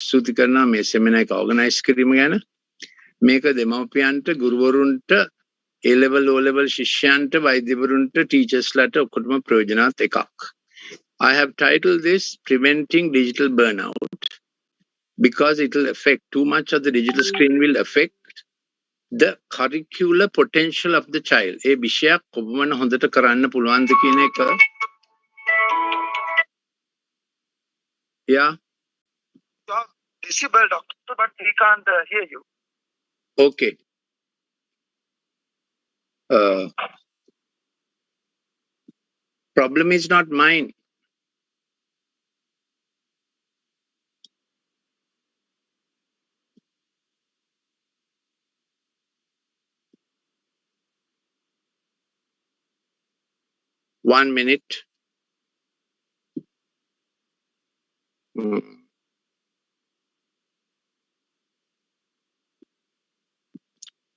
ස්තුති කරනවා මේ seminar එක organize කිරීම ගැන. මේක දෙමව්පියන්ට, ගුරුවරුන්ට, A level O level ශිෂ්‍යයන්ට, වෛද්‍යවරුන්ට, teachersලාට ඔක්කොටම ප්‍රයෝජනවත් එකක්. I have titled this Preventing Digital Burnout because it will affect too much of the digital screen will affect the curricular potential of the child. ඒ විෂයක් කොහොමද හොඳට කරන්න පුළුවන්ද කියන එක. Yeah. Visible, doctor, but he can't hear you. Okay. Problem is not mine. One minute.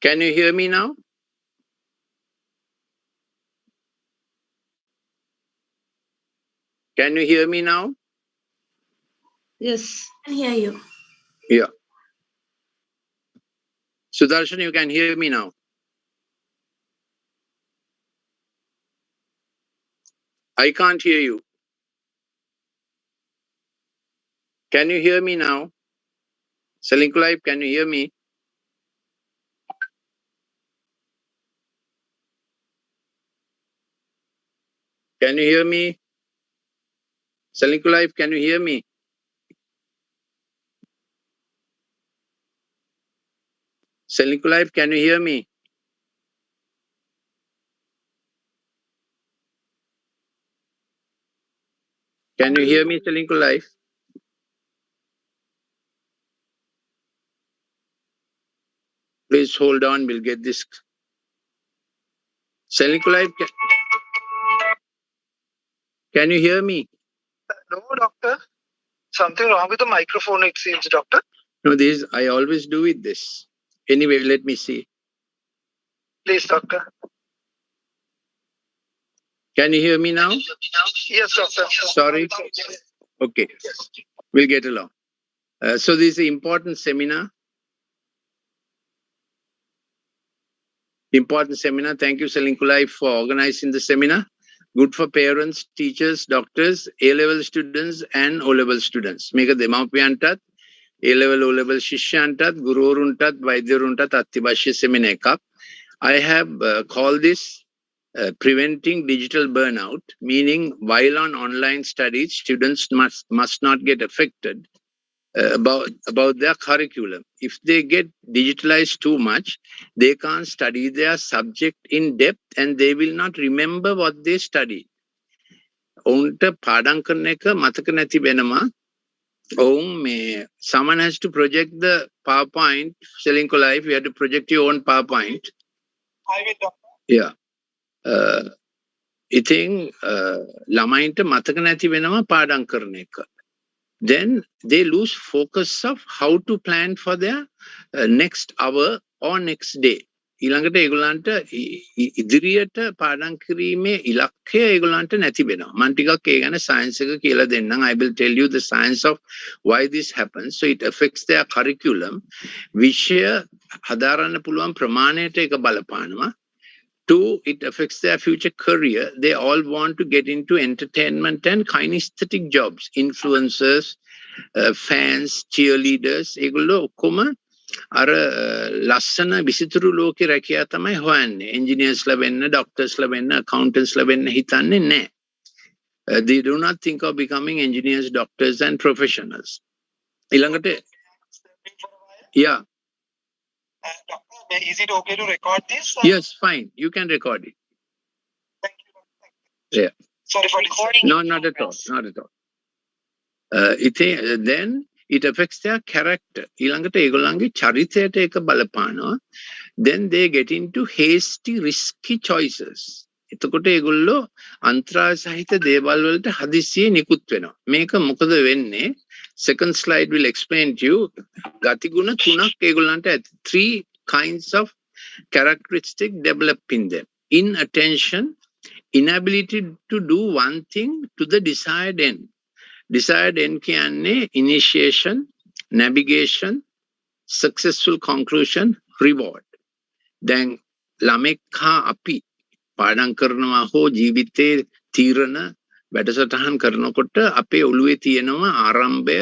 Can you hear me now? Can you hear me now? Yes, I can hear you. Yeah. Sudarshan, you can hear me now. I can't hear you. Can you hear me now? Selling Live, can you hear me? Can you hear me? Selling Live, can you hear me? Selling Live, can you hear me? Can you hear me, Selling Live? Please hold on, we'll get this. Selling Live, can you hear me? No, doctor. Something wrong with the microphone, it seems, doctor. No, this I always do with this. Anyway, let me see. Please, doctor. Can you hear me now? Yes, doctor. Sorry. Okay, we'll get along. So this is an important seminar. Important seminar. Thank you, Selling Life, for organizing the seminar. Good for parents, teachers, doctors, A-level students and O-level students. Meka demapiyantat, A-level, O-level shishyantat, gururuntat, vaidhyaruntat atyavashya seminar ekak. I have called this Preventing Digital Burnout, meaning while on online studies, students must not get affected about their curriculum. If they get digitalized too much, they can't study their subject in depth and they will not remember what they studied. ඔවුන්ට පාඩම් කරන එක මතක නැති වෙනවා. Someone has to project the PowerPoint. Selling Life, you have to project your own PowerPoint. I will, doctor. Yeah. ඉතින් ළමයින්ට මතක නැති වෙනවා පාඩම් කරන එක. Then they lose focus of how to plan for their next hour or next day. ඊළඟට ඒගොල්ලන්ට ඉදිරියට පාඩම් කිරීමේ ඉලක්කය ඒගොල්ලන්ට නැති වෙනවා. මම ටිකක් ඒ ගැන සයන්ස් එක කියලා දෙන්නම්. I will tell you the science of why this happens. So it affects their curriculum. විෂය හදාරන්න පුළුවන් ප්‍රමාණයට ඒක බලපානවා. Two, it affects their future career. They all want to get into entertainment and kinesthetic jobs. Influencers, fans, cheerleaders. ඒගොල්ලෝ ඔක්කොම අර ලස්සන විසිතුරු ලෝකේ රැකියා තමයි හොයන්නේ. Engineersලා වෙන්න, doctorsලා වෙන්න, accountantsලා වෙන්න හිතන්නේ නැහැ. They do not think of becoming engineers, doctors and professionals. ඊළඟට yeah. Doctor, is it okay to record this? Yes, fine. You can record it. Thank you. Yeah. Sorry for recording. No, not at all. Not at all. Then it affects their character. ඊළඟට ඒගොල්ලන්ගේ චරිතයට ඒක බලපානවා. Then they get into hasty, risky choices. එතකොට ඒගොල්ලෝ අන්තරාය සහිත දේවල් වලට හදිස්සියේ නිකුත් වෙනවා. මේක මොකද වෙන්නේ? Second slide will explain to you. ගතිගුණ තුනක් ඒගොල්ලන්ට ඇති. Three kinds of characteristics develop in them. Inattention, inability to do one thing to the desired end. Desired end කියන්නේ initiation, navigation, successful conclusion, reward. Then ළමෙක් හා අපි පාඩම් කරනවා හෝ ජීවිතේ තීරණ වැඩසටහන් කරනකොට අපේ ඔළුවේ තියෙනවා ආරම්භය,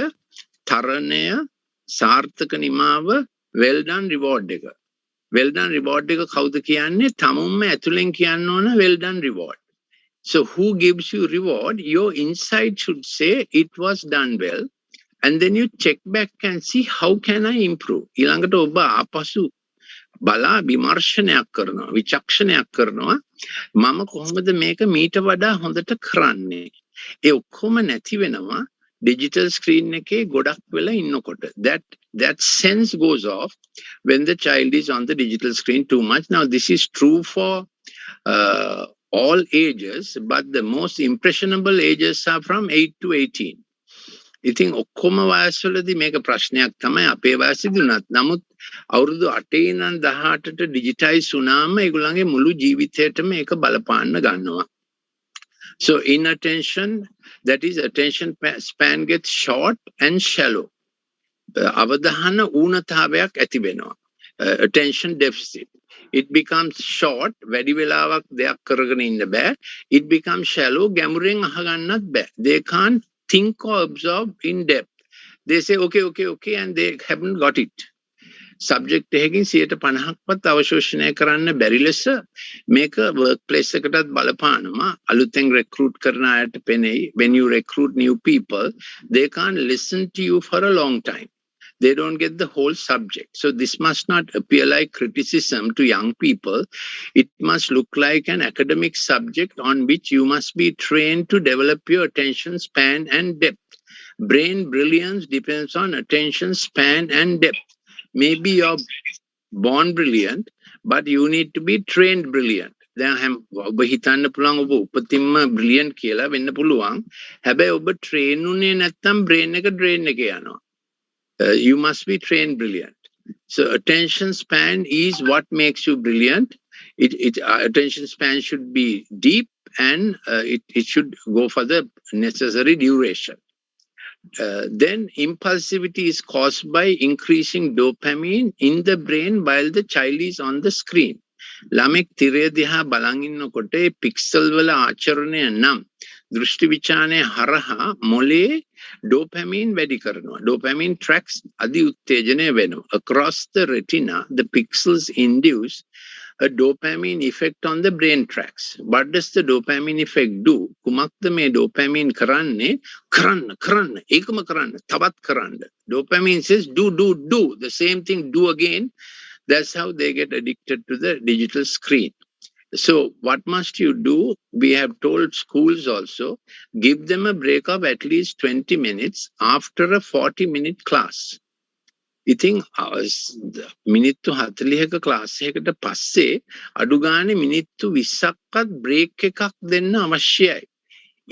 තරණය, සාර්ථක නිමාව, well done reward එක. Well done reward එක කවුද කියන්නේ? තමුන්ම ඇතුලෙන් කියන්න ඕන well done reward. So who gives you reward? Your inside should say it was done well. And then you check back and see how can I improve. ඊළඟට ඔබ ආපසු බලා විමර්ශනයක් කරනවා, විචක්ෂණයක් කරනවා. මම කොහොමද මේක මීට වඩා හොඳට කරන්නේ? ඒ ඔක්කොම නැති වෙනවා digital screen එකේ ගොඩක් වෙලා ඉන්නකොට. That sense goes off when the child is on the digital screen too much. Now this is true for all ages, but the most impressionable ages are from 8 to 18. ඉතින් ඔක්කොම වයස්වලදී මේක ප්‍රශ්නයක් තමයි අපේ වයසේදී උනත්. නමුත් අවුරුදු 8 ඉඳන් 18ට ඩිජිටයිස් වුණාම ඒගොල්ලන්ගේ මුළු ජීවිතේටම මේක බලපාන්න ගන්නවා. So inattention, that is attention span gets short and shallow. අවධාන ඌනතාවයක් ඇති වෙනවා. Attention deficit. It becomes short, වැඩි වෙලාවක් දෙයක් කරගෙන ඉන්න බෑ. It becomes shallow, ගැඹුරෙන් අහගන්නත් බෑ. They can't think or absorb in depth. They say okay and they haven't got it. Subject එකකින් 50%ක්වත් අවශෝෂණය කරන්න බැරි ලෙස මේක workplace එකටත් බලපානවා. අලුතෙන් recruit කරන අයට පෙනෙයි, when you recruit new people, they can't listen to you for a long time. They don't get the whole subject. So this must not appear like criticism to young people. It must look like an academic subject on which you must be trained to develop your attention span and depth. Brain brilliance depends on attention span and depth. Maybe you're born brilliant, but you need to be trained brilliant. දැන් ඔබ හිතන්න පුළුවන් ඔබ උපතින්ම brilliant කියලා වෙන්න පුළුවන්. හැබැයි ඔබ train උනේ නැත්නම් brain එක drain එකේ යනවා. You must be trained brilliant. So attention span is what makes you brilliant. Attention span should be deep and it should go for the necessary duration. Then impulsivity is caused by increasing dopamine in the brain while the child is on the screen. ළමෙක් තිරය දිහා බලන් ඉන්නකොට ඒ pixel වල ආචරණය නම් දෘෂ්ටි විචාරණය හරහා මොලේ dopamine වැඩි කරනවා. Dopamine tracks අධි උත්තේජනය වෙනවා. Across the retina, the pixels induce a dopamine effect on the brain tracks. What does the dopamine effect do? කුමක්ද මේ dopamine කරන්නේ? කරන්න, ඒකම කරන්න, තවත් කරන්න. Dopamine says do. The same thing, do again. That's how they get addicted to the digital screen. So what must you do? We have told schools also, give them a break of at least 20 minutes after a 40-minute class. ඉතින් මිනිත්තු 40ක class එකකට පස්සේ අඩු ගානේ මිනිත්තු 20ක්වත් break එකක් දෙන්න අවශ්‍යයි.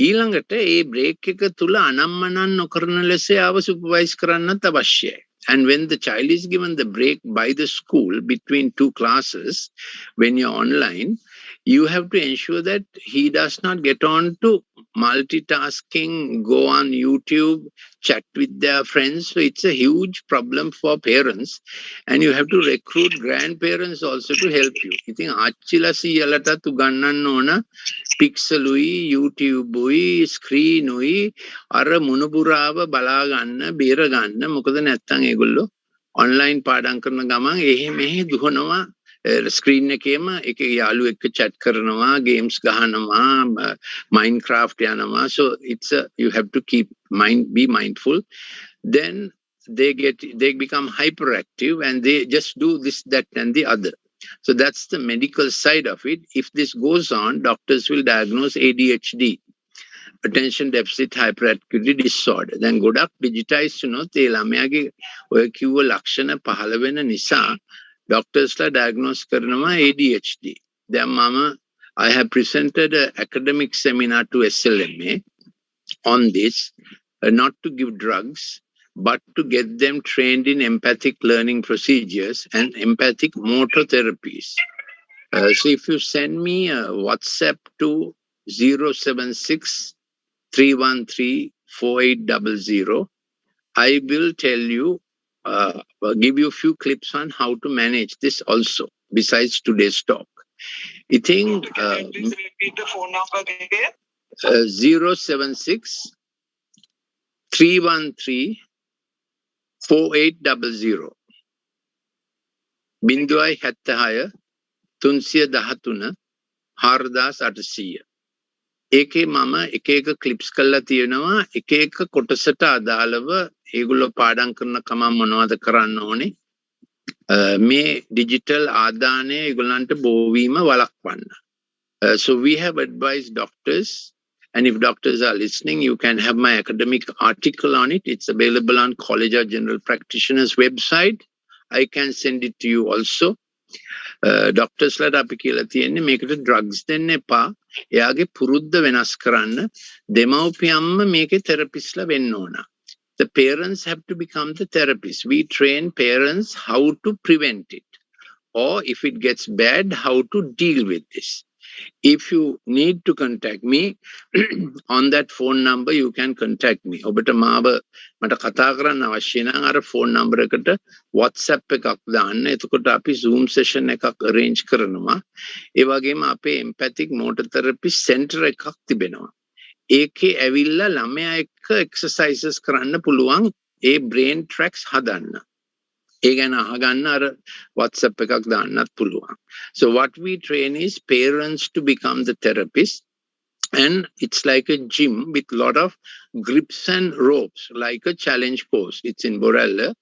ඊළඟට ඒ බ්‍රේක් එක තුල අනම්මනම් නොකරන ලෙස ආව සුපර්වයිස් කරන්නත් අවශ්‍යයි. And when the child is given the break by the school between two classes, when you're online, you have to ensure that he does not get on to multitasking, go on YouTube, chat with their friends. So it's a huge problem for parents. And you have to recruit grandparents also to help you. ඉතින් ආච්චිලා සීයලටත් උගන්වන්න ඕන පික්සලුයි, YouTubeුයි, ස්ක්‍රීනුයි අර මුණුබුරාව බලා ගන්න, බේර ගන්න. මොකද නැත්තම් ඒගොල්ලෝ online පාඩම් කරන ගමන් එහෙ මෙහෙ දුවනවා. ස්ක්‍රීන් එකේම එක යාළුවෙක් එක්ක chat කරනවා, games ගහනවා, Minecraft යනවා. So you have to be mindful. Then they become hyperactive and they just do this, that and the other. So that's the medical side of it. If this goes on, doctors will diagnose ADHD, attention deficit hyperactivity disorder. Then ගොඩක් digitize වුණොත් ඒ ළමයාගේ ඔය කිව්ව ලක්ෂණ පහළ වෙන නිසා doctors la diagnose karnawa ADHD. Then I have presented an academic seminar to SLMA on this, not to give drugs, but to get them trained in empathic learning procedures and empathic motor therapies. So if you send me a WhatsApp to 076-313-4800, I will tell you give you a few clips on how to manage this also, besides today's talk. I think Can you please repeat the phone number again? 076 313 4800. Binduai Hattahaya Tunsia Dahatuna Hardas Atasiya. ඒකේ මම එක එක clips කරලා තියෙනවා එක එක කොටසට අදාළව ඒගොල්ලෝ පාඩම් කරන කමක් මොනවද කරන්න ඕනේ මේ ඩිජිටල් ආදානය ඒගොල්ලන්ට බෝවීම වළක්වන්න. So we have advised doctors, and if doctors are listening, you can have my academic article on it. It's available on College of General Practitioners website. I can send it to you also. ඩොක්ටර්ස්ලට අපි කියලා තියෙන්නේ මේකට drugs දෙන්න එපා. එයාගේ පුරුද්ද වෙනස් කරන්න. දෙමව්පියන්ම මේකේ තෙරපිස්ලා වෙන්න ඕන. The parents have to become the therapists. We train parents how to prevent it, or if it gets bad, how to deal with this. If you need to contact me on that phone number, you can contact me. ඔබට මාව මට කතා කරන්න අවශ්‍ය නම් අර phone number එකට WhatsApp එකක් දාන්න. එතකොට අපි Zoom session එකක් arrange කරනවා. ඒ වගේම අපේ empathic motor therapy center එකක් තිබෙනවා. ඒකේ ඇවිල්ලා ළමයා එක්ක exercises කරන්න පුළුවන් ඒ brain tracks හදන්න. ඒ ගැන අහගන්න අර WhatsApp එකක් දාන්නත් පුළුවන්. So what we train is parents to become the therapist, and it's like a gym with lot of grips and ropes, like a challenge course. It's in Borella.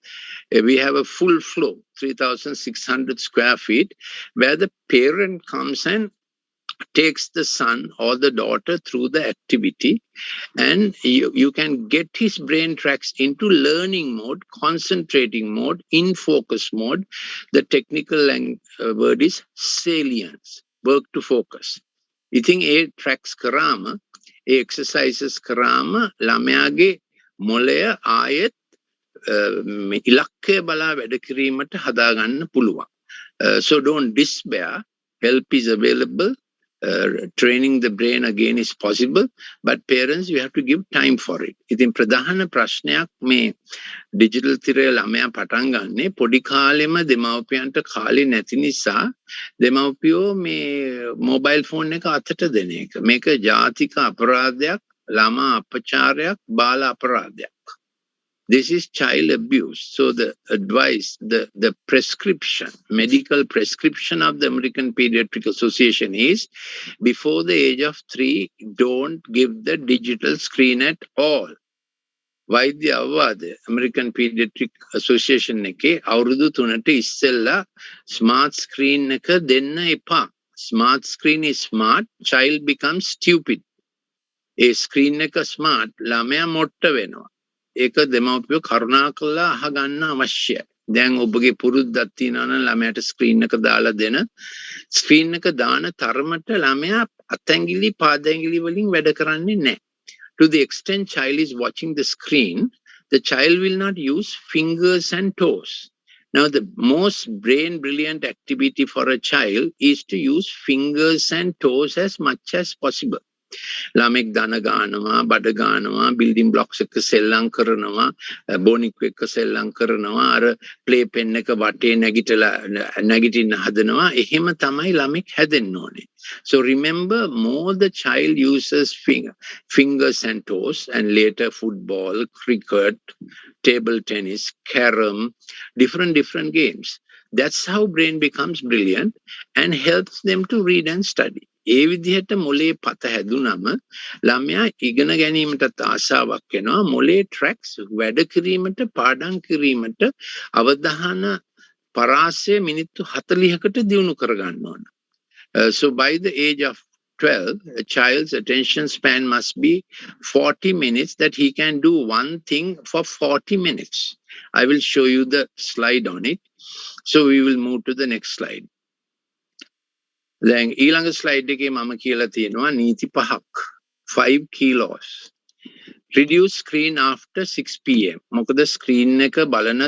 We have a full floor, 3,600 square feet, where the parent comes and takes the son or the daughter through the activity, and you can get his brain tracks into learning mode, concentrating mode, in focus mode. The technical word is salience, work to focus. I think a tracks karama, a exercises karama, lamyage molaya ayat ilakke bala weda kirimata hadaganna puluwan. So don't despair, help is available. Training the brain again is possible, but parents, you have to give time for it. ඉතින් ප්‍රධාන ප්‍රශ්නයක් මේ digital තිරේ ළමයා පටන් ගන්නෙ පොඩි කාලෙම දෙමව්පියන්ට කාලේ නැති නිසා දෙමව්පියෝ මේ මොබයිල් ෆෝන් එක අතට දෙන එක. මේක ජාතික අපරාධයක්, ළමා අපචාරයක්, බාල අපරාධයක්. This is child abuse. So the advice, the prescription, medical prescription of the American Pediatric Association is, before the age of 3, don't give the digital screen at all. Vaidya avada American Pediatric Association neke අවුරුදු 3ට ඉස්සෙල්ලා smart screen එක දෙන්න එපා. Smart screen is smart, child becomes stupid. A screen එක smart, ළමයා මොට්ට වෙනවා. ඒක දෙමව්පියෝ කරුණාකරලා අහගන්න අවශ්‍යයි. දැන් ඔබගේ පුරුද්දක් තියෙනවා නම් ළමයාට ස්ක්‍රීන් එක දාලා දෙන. ස්ක්‍රීන් එක දාන තරමට ළමයා අතැඟිලි පාදැඟිලි වලින් වැඩ කරන්නේ නැහැ. To the extent child is watching the screen, the child will not use fingers and toes. Now the most brain brilliant activity for a child is to use fingers and toes as much as possible. ළමෙක් දන ගන්නවා, බඩ ගන්නවා, building blocks එක සෙල්ලම් කරනවා, බොනික් එක සෙල්ලම් කරනවා, අර ප්ලේ පෙන් එක වටේ නැගිටින්න හදනවා. එහෙම තමයි ළමෙක් හැදෙන්න ඕනේ. So remember, more the child uses fingers and toes, and later football, cricket, table tennis, carom, different games. That's how brain becomes brilliant and helps them to read and study. ඒ විදිහට මොලේ පත හැදුනම ළමයා ඉගෙන ගැනීමටත් ආසාවක් වෙනවා. මොලේ ට්‍රැක්ස් වැඩ කිරීමට, පාඩම් කිරීමට අවධාන පරාසය මිනිත්තු 40කට දියුණු කරගන්න ඕන. So by the age of 12, a child's attention span must be 40 minutes, that he can do one thing for 40 minutes. I will show you the slide on it. So we will move to the next slide. දැන් ඊළඟ slide එකේ මම කියලා තියෙනවා නීති 5ක්. 5 kilos. Reduce screen after 6 PM. මොකද screen එක බලන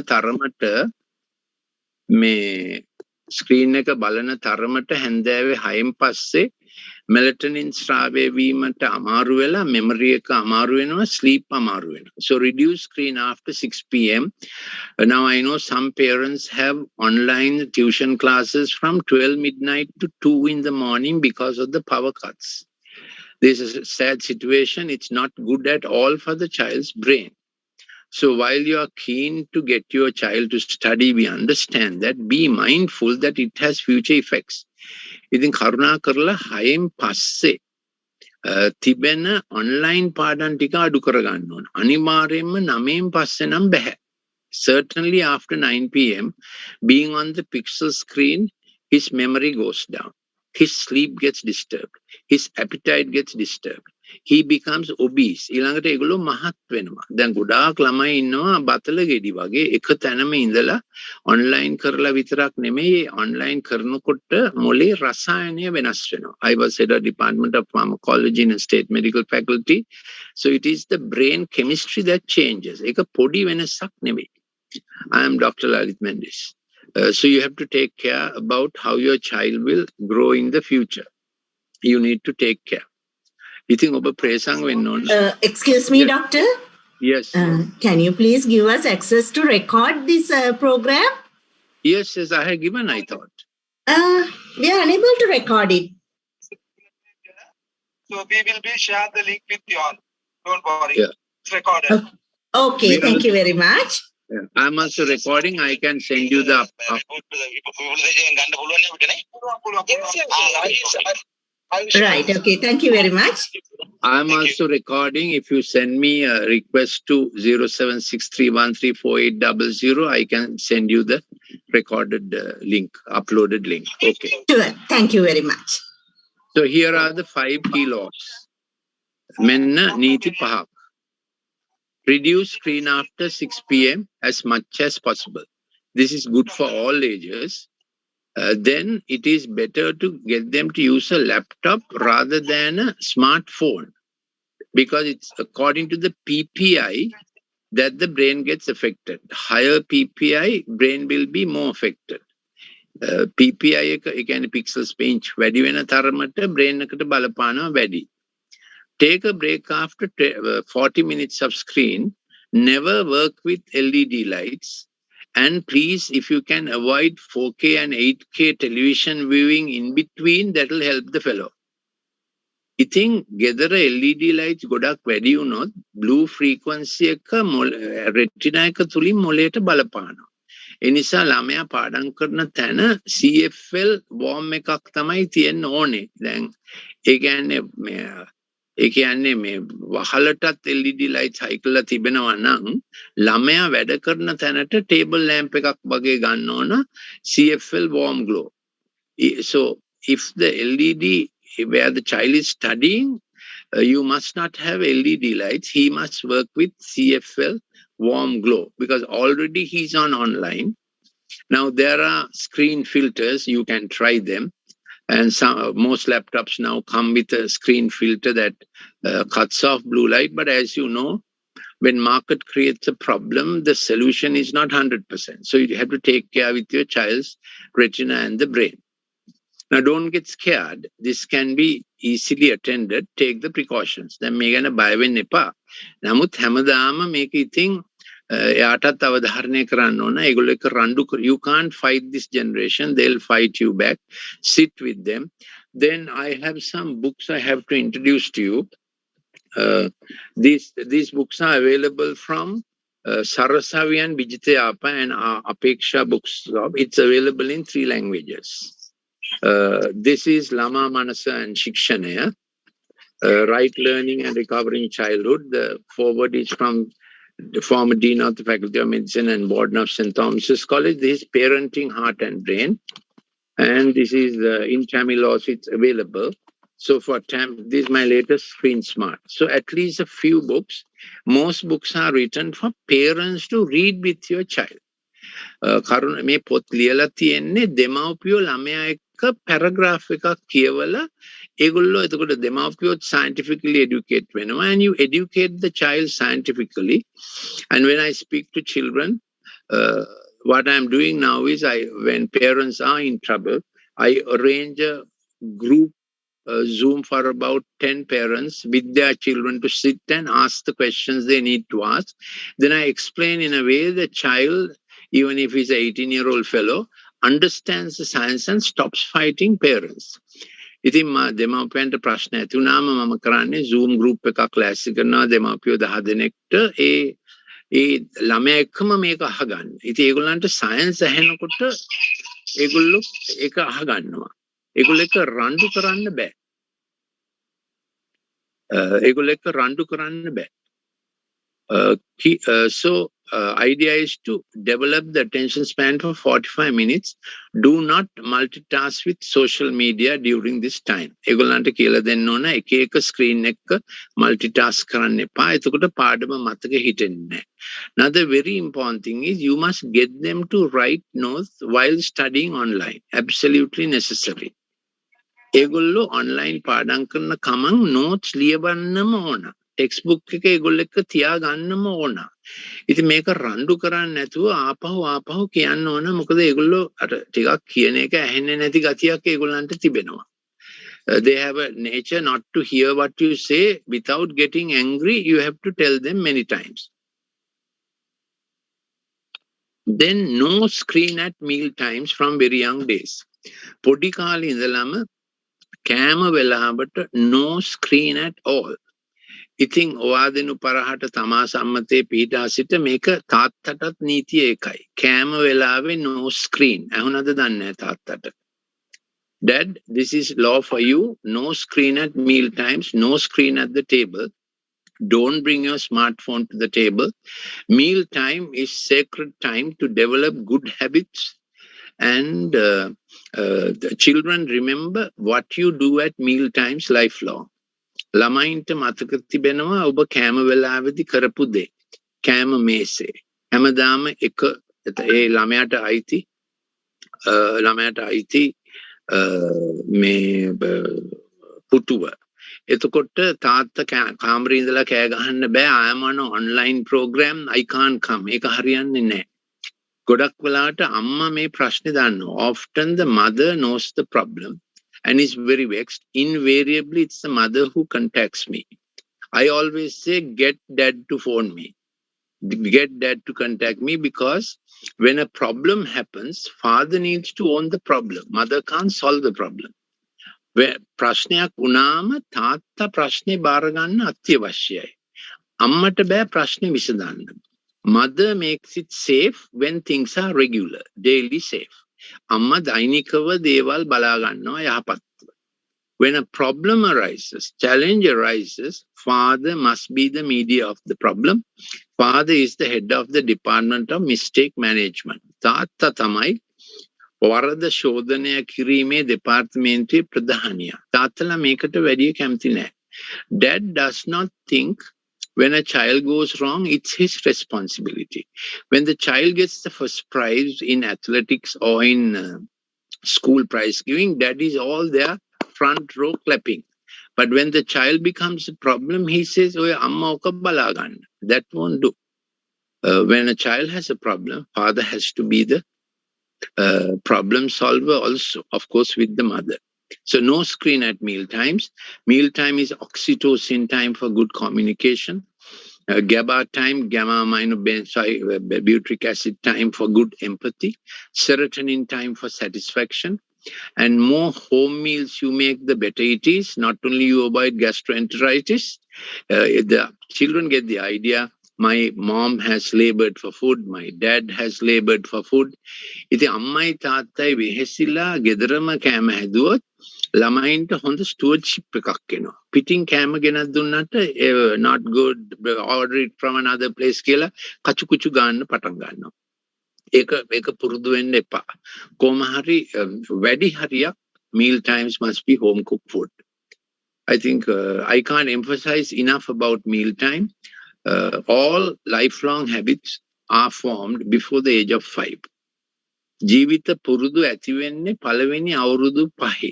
තරමට හැන්දෑවේ 6න් පස්සේ melatonin ස්‍රාවය වීමට අමාරු වෙලා memory එක අමාරු වෙනවා, sleep අමාරු වෙනවා. So reduce screen after 6 p.m. Now I know some parents have online tuition classes from 12 midnight to 2 in the morning because of the power cuts. This is a sad situation. It's not good at all for the child's brain. So while you are keen to get your child to study, we understand that. Be mindful that it has future effects. ඉතින් කරුණා කරලා 6න් පස්සේ තිබෙන online පාඩම් ටික අඩු කරගන්න ඕන. අනිවාර්යයෙන්ම 9න් පස්සේ නම් බෑ. Certainly after 9 p.m. being on the pixel screen, his memory goes down. His sleep gets disturbed. His appetite gets disturbed. He becomes obese. ඊළඟට ඒගොල්ලෝ මහත් වෙනවා. දැන් ගොඩාක් ළමයි ඉන්නවා බතල ගෙඩි වගේ එක තැනම ඉඳලා online කරලා විතරක් නෙමෙයි online කරනකොට මොලේ රසායනය වෙනස් වෙනවා. I was head of Department of Pharmacology in a state medical faculty. So it is the brain chemistry that changes. ඒක පොඩි වෙනසක් නෙමෙයි. I am Dr. Lalith Mendis. So you have to take care about how your child will grow in the future. You need to take care. Excuse me, Doctor? Yes. Can you please give us access to record this program? Yes, I have given, I thought. We are unable to record it. So we will be share the link with you all. Don't worry. Yeah. It's recorded. Okay, thank you very much. Yeah. I'm also recording. I can send you the... Right, okay, thank you very much. I'm also recording. If you send me a request to 0763134800, I can send you the recorded link, uploaded link. Okay. Sure, thank you very much. So here are the 5 key laws. Menna Niti Pahak. Reduce screen after 6 p.m. as much as possible. This is good for all ages. Then it is better to get them to use a laptop rather than a smartphone, because it's according to the PPI that the brain gets affected. Higher PPI, brain will be more affected. PPI again pixels per inch වැඩි වෙන තරමට brain එකට බලපානවා වැඩි. Take a break after 40 minutes of screen. Never work with LED lights. And please, if you can avoid 4K and 8K television viewing in between, that will help the fellow. ඉතින් ගෙදර LED lights ගොඩක් වැඩි වුණොත් blue frequency එක retina එක තුලින් මොළයට බලපානවා. ඒ නිසා ළමයා පාඩම් කරන තැන CFL warm එකක් තමයි තියෙන්න ඕනේ. දැන් ඒ කියන්නේ මේ වහලටත් LED lights හයි කරලා තිබෙනවා නම් ළමයා වැඩ කරන තැනට table lamp එකක් වගේ ගන්න ඕන CFL warm glow. So if the LED where the child is studying, you must not have LED lights. He must work with CFL warm glow because already he's on online. Now there are screen filters, you can try them. And most laptops now come with a screen filter that cuts off blue light. But as you know, when market creates a problem, the solution is not 100%. So you have to take care with your child's retina and the brain. Now, don't get scared. This can be easily attended. Take the precautions. Then මේ ගැන බය වෙන්න එපා. නමුත් හැමදාම මේක ඉතින් එයාටත් අවධාරණය කරන්න ඕන. ඒගොල්ලෝ එක්ක රණ්ඩු you can't fight this generation. They'll fight you back. Sit with them. Then I have some books I have to introduce to you. These books are available from Sarasavi and Vijitayapa and Apeksha Bookshop. It's available in 3 languages. This is Lama Manasa and Shikshanaya, Right Learning and Recovering Childhood. The forward is from the former Dean of the Faculty of Medicine and Warden of St. Thomas's College. This is Parenting, Heart and Brain. And this is in Tamil also it's available. So for this is my latest Screen Smart. So at least a few books. Most books are written for parents to read with your child. කරුණ මේ පොත් ලියලා තියෙන්නේ දෙමව්පියෝ ළමයා එක්ක paragraph එකක් කියවලා ඒගොල්ලෝ එතකොට දෙමව්පියොත් scientifically educate වෙනවා and you educate the child scientifically. And when I speak to children, what I'm doing now is when parents are in trouble, I arrange a group Zoom for about 10 parents with their children to sit and ask the questions they need to ask. Then I explain in a way the child, even if he's an 18-year-old fellow, understands the science and stops fighting parents. ඉතින් දෙමාපියන්ට ප්‍රශ්න ඇති වුණාම මම කරන්නේ Zoom group එකක් class කරනවා දෙමාපියෝ 10 දෙනෙක්ට ඒ ළමයා එක්කම මේක අහගන්න. ඉතින් ඒගොල්ලන්ට සයන්ස් ඇහෙනකොට ඒගොල්ලෝ ඒක අහගන්නවා. ඒගොල්ලෝ එක රණ්ඩු කරන්න බෑ. ඒගොල්ලෝ එක රණ්ඩු කරන්න බෑ. So idea is to develop the attention span for 45 minutes. Do not multitask with social media during this time. ඒගොල්ලන්ට කියලා දෙන්න ඕන එක එක screen එක multitask කරන්න එපා. එතකොට පාඩම මතක හිටින්නේ නැහැ. Another very important thing is you must get them to write notes while studying online. Absolutely necessary. ඒගොල්ලෝ online පාඩම් කරන කමං notes ලියවන්නම ඕන. textbook එක ඒගොල්ලෝ එක්ක තියාගන්නම ඕන. ඉතින් මේක රණ්ඩු කරන්නේ නැතුව ආපහු කියන්න ඕන. මොකද ඒගොල්ලෝ අර ටිකක් කියන එක ඇහෙන්නේ නැති ගතියක් ඒගොල්ලන්ට තිබෙනවා. They have a nature not to hear what you say without getting angry. You have to tell them many times. Then no screen at meal times from very young days. පොඩි කාලේ ඉඳලම කෑම වෙලාවට no screen at all. ඉතින් ඔයාදෙනු පරහට තමා සම්මතයේ පිටා සිට මේක තාත්තටත් නීතිය එකයි. කෑම වෙලාවේ no screen. අහුනද දන්නේ තාත්තට. Dad, this is law for you. No screen at meal times. No screen at the table. Don't bring your smartphone to the table. Meal time is sacred time to develop good habits. And the children remember what you do at meal times lifelong. ළමයින්ට මතක තිබෙනවා ඔබ කෑම වෙලාවේදී කරපු දේ. කෑම මේසේ. හැමදාම එක ඒ ළමයාට අයිති මේ පුටුව. එතකොට තාත්තා කාමරේ ඉඳලා කෑ ගහන්න බෑ. I am on an online program. I can't come. ඒක හරියන්නේ නැහැ. ගොඩක් වෙලාවට අම්මා මේ ප්‍රශ්නේ දන්නවා. Often the mother knows the problem and is very vexed. Invariably, it's the mother who contacts me. I always say, get dad to phone me. Get dad to contact me, because when a problem happens, father needs to own the problem. Mother can't solve the problem. ප්‍රශ්නයක් වුණාම තාත්තා ප්‍රශ්නේ බාර ගන්න අත්‍යවශ්‍යයි. අම්මට බෑ ප්‍රශ්නේ විසඳන්න. Mother makes it safe when things are regular, daily safe. Amma dainikava deval bala gannawa yahapatwa. When a problem arises, challenge arises, father must be the media of the problem. Father is the head of the Department of Mistake Management. Tatta tamai warada shodhanaya kirime departmente pradhaniya. Tattala mekata wadiya kemthi naha. Dad does not think when a child goes wrong, it's his responsibility. When the child gets the first prize in athletics or in school prize giving, dad is all there, front row clapping. But when the child becomes a problem, he says, "Oy amma oka bala ganna." That won't do. When a child has a problem, father has to be the problem solver also, of course, with the mother. So no screen at meal times. Meal time is oxytocin time for good communication. GABA time, gamma-aminobutyric acid time for good empathy. Serotonin time for satisfaction. And more home meals you make, the better it is. Not only you avoid gastroenteritis, the children get the idea. My mom has labored for food. My dad has labored for food. ඉතින් අම්මයි තාත්තයි වෙහෙසිලා ගෙදරම කෑම හැදුවොත් ළමයින්ට හොඳ ස්ටුවර්ඩ්ෂිප් එකක් එනවා. පිටින් කෑම ගෙනත් දුන්නට not good, order it from another place කියලා කචුකුචු ගන්න පටන් ගන්නවා. ඒක පුරුදු වෙන්න එපා. කොහොම හරි වැඩි හරියක් meal times must be home cooked food. I think I can't emphasize enough about meal time. All lifelong habits are formed before the age of 5. ජීවිත පුරුදු ඇති වෙන්නේ පළවෙනි අවුරුදු 5.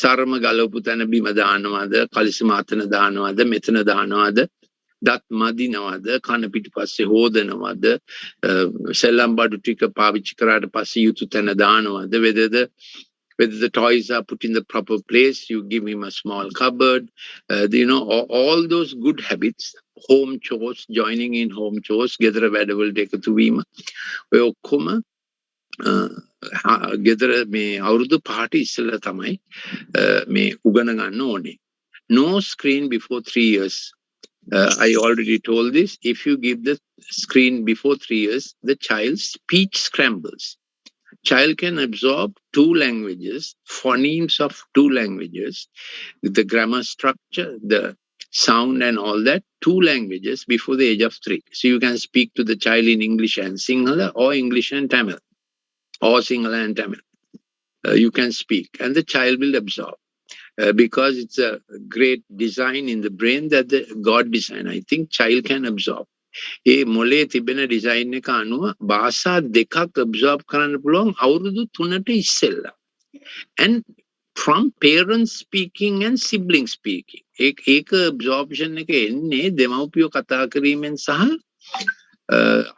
සරම ගලවපු තැන බිම දානවද, කලිසි මාතන දානවද, මෙතන දානවද, දත් මදිනවද, කන පිටිපස්සේ හොදනවද, සෙල්ලම් බඩු ටික පාවිච්චි කරාට පස්සේ යුතු තැන දානවද, whether the whether the toys are put in the proper place, you give him a small cupboard, all those good habits, home chores, joining in home chores, ගෙදර වැඩවලට එකතු වීම, ඔය ඔක්කොම ගෙදර මේ අවුරුදු 5ට ඉස්සෙල්ලා තමයි මේ උගන ගන්න ඕනේ. No screen before 3 years. I already told this. If you give the screen before 3 years, the child's speech scrambles. Child can absorb 2 languages, phonemes of 2 languages, the grammar structure, the sound and all that, 2 languages before the age of 3. So you can speak to the child in English and Sinhala, or English and Tamil, or Sinhala and Tamil. You can speak and the child will absorb. Because it's a great design in the brain that the God designed. I think child can absorb. ඒ මොලේ තිබෙන design එක අනුව භාෂා දෙකක් absorb කරන්න පුළුවන් අවුරුදු 3ට ඉස්සෙල්ලා. And from parents speaking and sibling speaking. ඒක absorption එක එන්නේ දෙමව්පියෝ කතා කිරීමෙන් සහ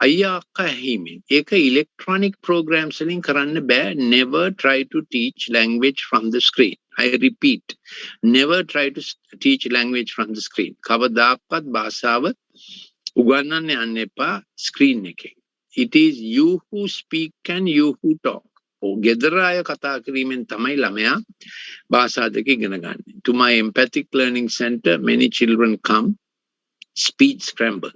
අයියා අක්කා ඇහිීමෙන්. ඒක electronic programs වලින් කරන්න බෑ. Never try to teach language from the screen. I repeat, never try to teach language from the screen. කවදාකවත් භාෂාව උගන්වන්න යන්න එපා screen එකේ. It is you who speak and you who talk. ගෙදර අය කතා කිරීමෙන් තමයි ළමයා භාෂා දෙක ඉගෙන ගන්න. To my empathic learning center, many children come, speech scramble.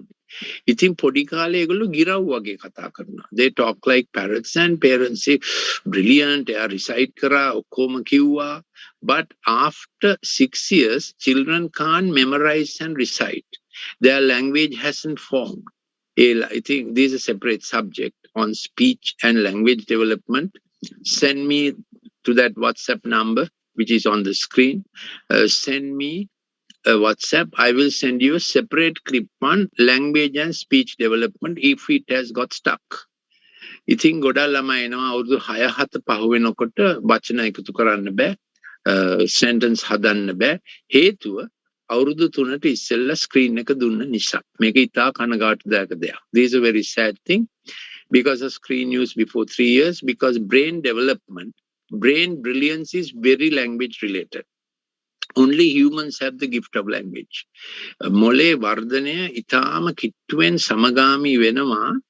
ඉතින් පොඩි කාලේ ඒගොල්ලෝ ගිරව් වගේ කතා කරනවා. They talk like parrots and parents say, brilliant, එයා recite කරා, ඔක්කොම කිව්වා. But after 6 years, children can't memorize and recite. Their language hasn't formed. I think this is a separate subject on speech and language development. Send me to that WhatsApp number, which is on the screen. Send me WhatsApp. I will send you a separate clip on language and speech development if it has got stuck. ඉතින් ගොඩක් ළමයි එනවා අවුරුදු 6-7 පහ වෙනකොට වචන එකතු කරන්න බෑ, sentence හදන්න බෑ. හේතුව අවුරුදු 3ට ඉස්සෙල්ලා screen එක දුන්න නිසා. මේක ඉතා කනගාටුදායක දෙයක්. This is a very sad thing because of screen use before 3 years, because brain development, brain brilliance is very language related. Only humans have the gift of language. මොලේ වර්ධනය ඉතාම කිට්ටුවෙන් සමගාමී වෙනවා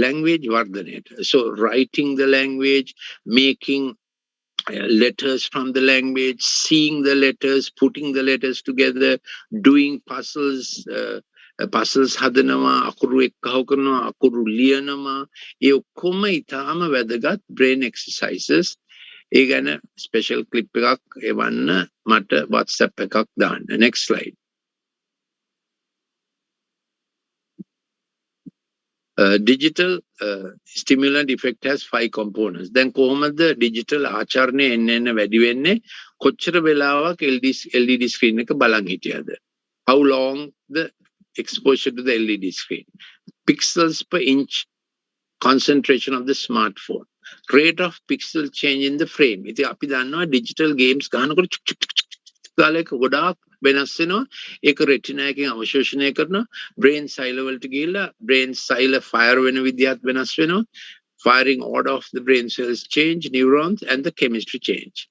language වර්ධනයට. So writing the language, making letters from the language, seeing the letters, putting the letters together, doing puzzles, puzzles හදනවා, අකුරු එක්කහව කරනවා, අකුරු ලියනවා. ඒ ඔක්කොම ඉතාම වැදගත් brain exercises. ඒ ගැන special clip එකක් එවන්න මට WhatsApp එකක් දාන්න. Next slide. Digital stimulant effect has 5 components. Then කොහොමද digital ආචරණය එන්න වැඩි වෙන්නේ? කොච්චර වෙලාවක් LED screen එක බලන් හිටියද? How long the exposure to the LED screen? Pixels per inch concentration of the smartphone. Rate of pixel change in the frame. ඉතින් අපි දන්නවා digital games ගන්නකොට ගාලා එක ගොඩාක් වෙනස් වෙනවා. ඒක retina එකෙන් අවශෝෂණය කරනවා. brain cell වලට ගිහිල්ලා brain cell fire වෙන විදිහත් වෙනස් වෙනවා. Firing order of the brain cells change, neurons and the chemistry change.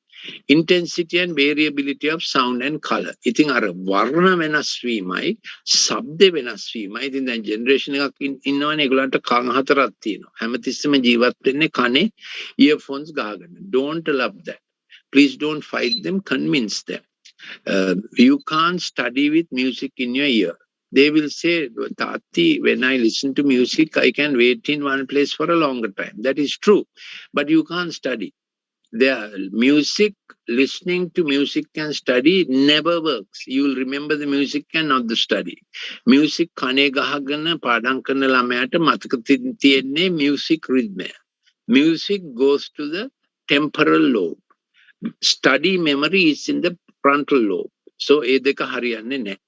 Intensity and variability of sound and color. ඉතින් අර වර්ණ වෙනස් වීමයි, ශබ්ද වෙනස් වීමයි. ඉතින් දැන් generation එකක් ඉන්නවනේ ඒගොල්ලන්ට කන් 4ක් තියෙනවා. හැමතිස්සෙම ජීවත් වෙන්නේ කනේ earphones ගහගෙන. Don't love that. Please don't fight them, convince them. You can't study with music in your ear. They will say, Tati, when I listen to music, I can wait in one place for a longer time. That is true. But you can't study. Music, listening to music and study never works. You will remember the music and not the study. Music කනේ ගහගෙන පාඩම් කරන ළමයාට මතක තියෙන්නේ music rhythm. Music goes to the temporal lobe. Study memory is in the frontal lobe. So ඒ දෙක හරියන්නේ නැහැ.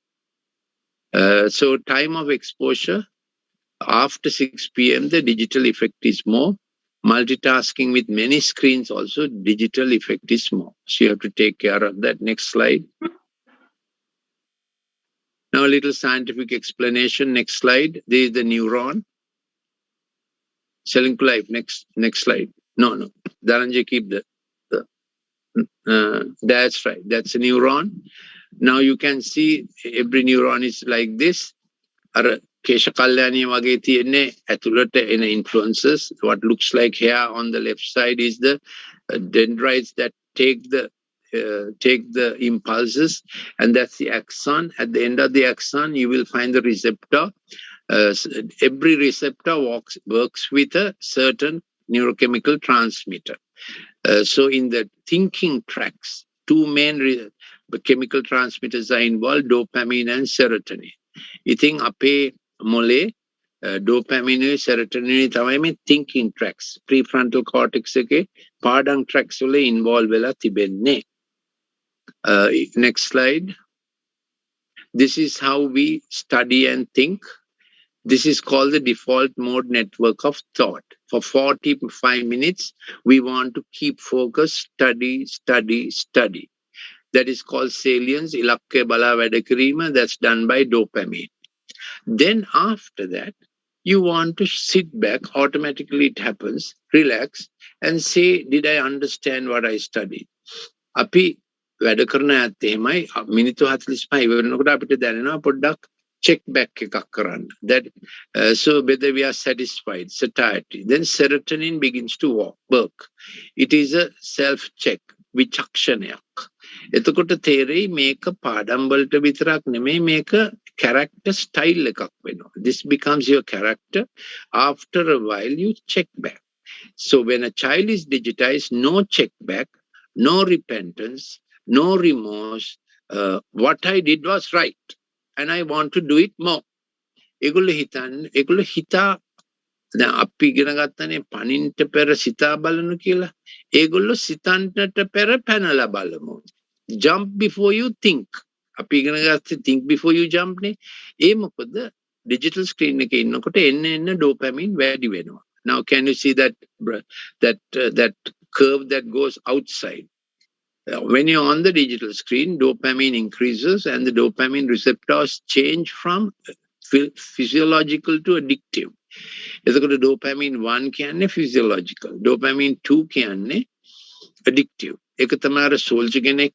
So time of exposure after 6 p.m. the digital effect is more. Multitasking with many screens also, digital effect is more. So you have to take care of that. Next slide. Now a little scientific explanation. Next slide. This is the neuron. Selling to life. Next slide. No. Dhananjay, keep the That's right. That's a neuron. Now you can see every neuron is like this. Ar Kesha Kalyani wage tiyenne athulata ena influences. What looks like hair on the left side is the dendrites that take the impulses, and that's the axon. At the end of the axon, you will find the receptor. Every receptor works with a certain neurochemical transmitter. So in the thinking tracks, two main chemical transmitters are involved, dopamine and serotonin. ඉතින් අපේ මොලේ dopamine serotonin තමයි මේ thinking tracks prefrontal cortex එකේ පාඩම් tracks වල involve වෙලා තිබෙන්නේ. Next slide. This is how we study and think. This is called the default mode network of thought. For 45 minutes, we want to keep focus, study. That is called salience, ilakke bala wada kirima. That's done by dopamine. Then after that, you want to sit back, automatically it happens, relax, and say, did I understand what I studied? Api වැඩ කරන ඇත්තේ එහෙමයි මිනිත්තු 45 වෙනකොට අපිට දැනෙනවා පොඩ්ඩක් check back එකක් කරන්න. That so whether we are satisfied, satiety. Then serotonin begins to work. It is a self check, විචක්ෂණයක්. එතකොට තේරෙයි මේක පාඩම් වලට විතරක් නෙමෙයි මේක character style එකක් වෙනවා. This becomes your character. After a while you check back. So when a child is digitized, no check back, no repentance, no remorse. What I did was right and I want to do it more. ඒගොල්ලෝ හිතා දැන් අපි ඉගෙන ගන්නනේ පණින්ට පෙර සිතා බලනු කියලා. ඒගොල්ලෝ සිතන්නට පෙර පැනලා බලමු. Jump before you think. අපි ඉගෙන ගත්තේ think before you jump නේ. ඒ මොකද digital screen එකේ ඉන්නකොට එන්න dopamine වැඩි වෙනවා. Now can you see that curve that goes outside? When you're on the digital screen, dopamine increases and the dopamine receptors change from physiological to addictive. එතකොට dopamine 1 කියන්නේ physiological, dopamine 2 කියන්නේ addictive. ඒක තමයි අර soldier කෙනෙක්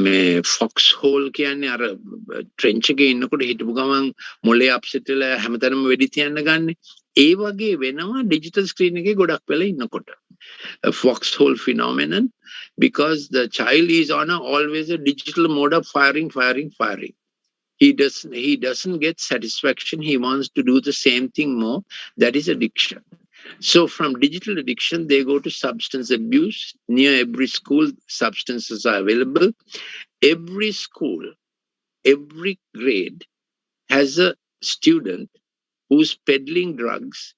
මේ fox hole කියන්නේ අර trench එකේ ඉන්නකොට හිටපු ගමන් මොලේ upset වෙලා හැමතැනම වෙඩි තියන්න ගන්නෙ. ඒ වගේ වෙනවා digital screen එකේ ගොඩක් වෙලා ඉන්නකොට. A foxhole phenomenon, because the child is on always a digital mode of firing. He doesn't get satisfaction. He wants to do the same thing more. That is addiction. So from digital addiction, they go to substance abuse. Near every school, substances are available. Every school, every grade has a student who's peddling drugs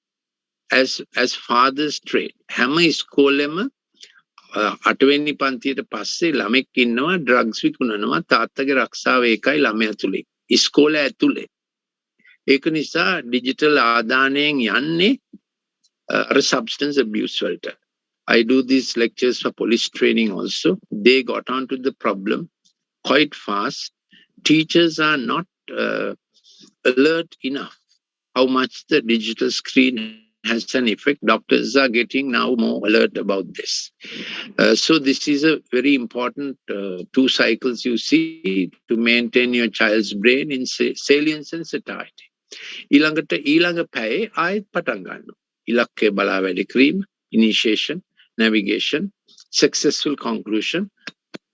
as father's trade. හැම ඉස්කෝලෙම 8වෙනි පන්තියට පස්සේ ළමෙක් ඉන්නවා drugs විකුණනවා තාත්තගේ රක්ෂාව ඒකයි ළමයා තුලේ ඉස්කෝලේ ඇතුලේ. ඒක නිසා ඩිජිටල් ආදානයෙන් යන්නේ අර substance abuse වලට. I do these lectures for police training also. They got onto the problem quite fast. Teachers are not alert enough how much the digital screen has an effect. Doctors are getting now more alert about this. So this is a very important 2 cycles you see to maintain your child's brain in salience and satiety. ඊළඟ පැයේ ආයෙත් පටන් ගන්නවා. ඉලක්කය බලා වැඩි කිරීම, initiation, navigation, successful conclusion,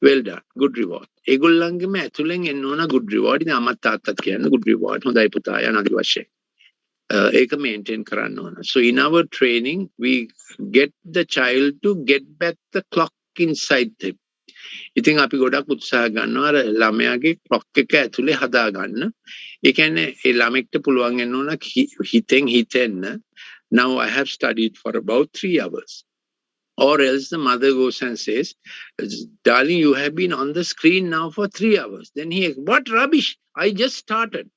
well done, good reward. ඒගොල්ලන්ගෙම ඇතුලෙන් එන්න ඕන good reward. ඉතින් අම්මා තාත්තත් කියන්නේ good reward. හොඳයි පුතා යන ආදි වශයෙන්. ඒක maintain කරන්න ඕන. So in our training, we get the child to get back the clock inside them. ඉතින් අපි ගොඩක් උත්සාහ ගන්නවා අර ළමයාගේ clock එක ඇතුලේ හදා ගන්න. ඒ කියන්නේ ඒ ළමෙක්ට පුළුවන් වෙන්න ඕන හිතෙන් හිතෙන්න. Now I have studied for about 3 hours. Or else the mother goes and says, darling, you have been on the screen now for 3 hours. Then he, what rubbish? I just started.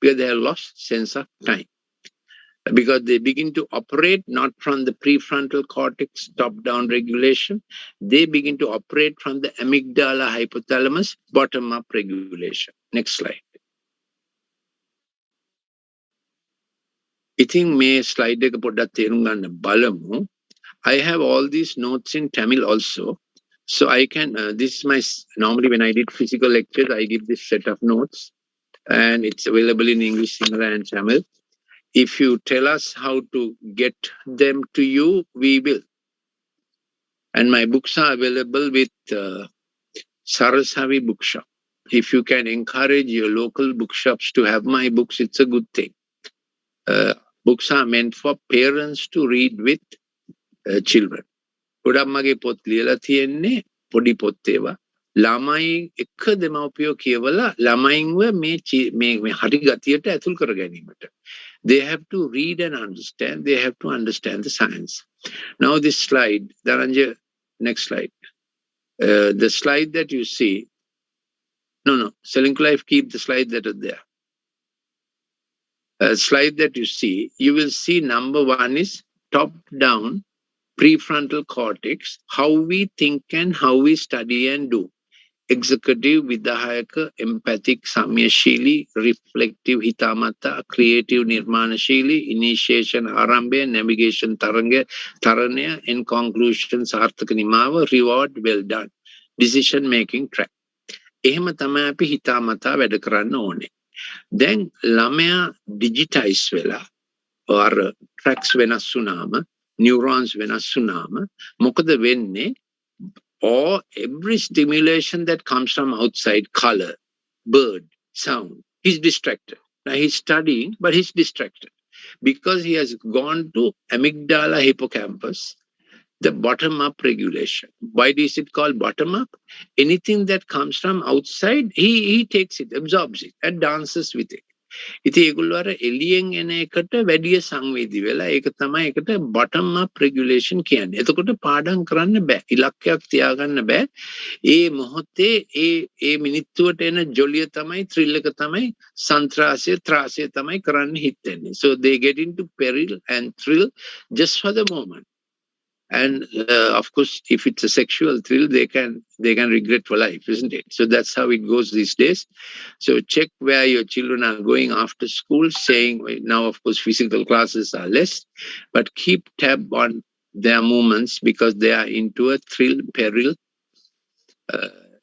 Because they have lost sense of time. Because they begin to operate not from the prefrontal cortex top-down regulation. They begin to operate from the amygdala hypothalamus bottom-up regulation. Next slide. ඉතින් මේ slide එක පොඩ්ඩක් තේරුම් ගන්න බලමු. I have all these notes in Tamil also. So I can, this is my, normally when I did physical lectures, I give this set of notes and it's available in English, Sinhala and Tamil. If you tell us how to get them to you, we will. And my books are available with Sarasavi Bookshop. If you can encourage your local bookshops to have my books, it's a good thing. Books are meant for parents to read with children. ගොඩක් මගේ පොත් ලියලා තියෙන්නේ පොඩි පොත් ඒවා ළමයි එක දෙමව්පියෝ කියවලා ළමයින්ව මේ හරි ගතියට ඇතුල් කර ගැනීමට. They have to read and understand. They have to understand the science. Now this slide, Dhananjay, next slide. The slide that you see, no, Selling Life, keep the slide that are there. Slide that you see, you will see number 1 is top down prefrontal cortex, how we think and how we study and do. Executive, vidahayaka, empathic, samyashili, reflective, hitamata, creative, nirmanashili, initiation, arambya, navigation, taranya, in conclusion, sarthaka nimava, reward, well done. Decision making track. එහෙම තමයි අපි හිතාමතා වැඩ කරන්න ඕනේ. දැන් ළමයා digitize වෙලා or tracks වෙනස් වුණාම neurons වෙනස් වුණාම මොකද වෙන්නේ? Or every stimulation that comes from outside, color, bird, sound, he's distracted. Now he's studying, but he's distracted because he has gone to amygdala hippocampus, the bottom-up regulation. Why is it called bottom-up? Anything that comes from outside, he takes it, absorbs it, and dances with it. ඉතින් ඒගොල්ලෝ අර එළියෙන් එන එකට වැඩි සංවේදී වෙලා ඒක තමයි ඒකට bottom up regulation කියන්නේ. එතකොට පාඩම් කරන්න බෑ. ඉලක්කයක් තියාගන්න බෑ. ඒ මොහොතේ ඒ මිනිත්තුවට එන ජොලිය තමයි thrill එක තමයි සන්ත්‍රාසය ත්‍රාසය තමයි කරන්න හිතෙන්නේ. So they get into peril and thrill just for the moment. And of course, if it's a sexual thrill, they can regret for life, isn't it? So that's how it goes these days. So check where your children are going after school, saying now, of course, physical classes are less, but keep tab on their movements because they are into a thrill, peril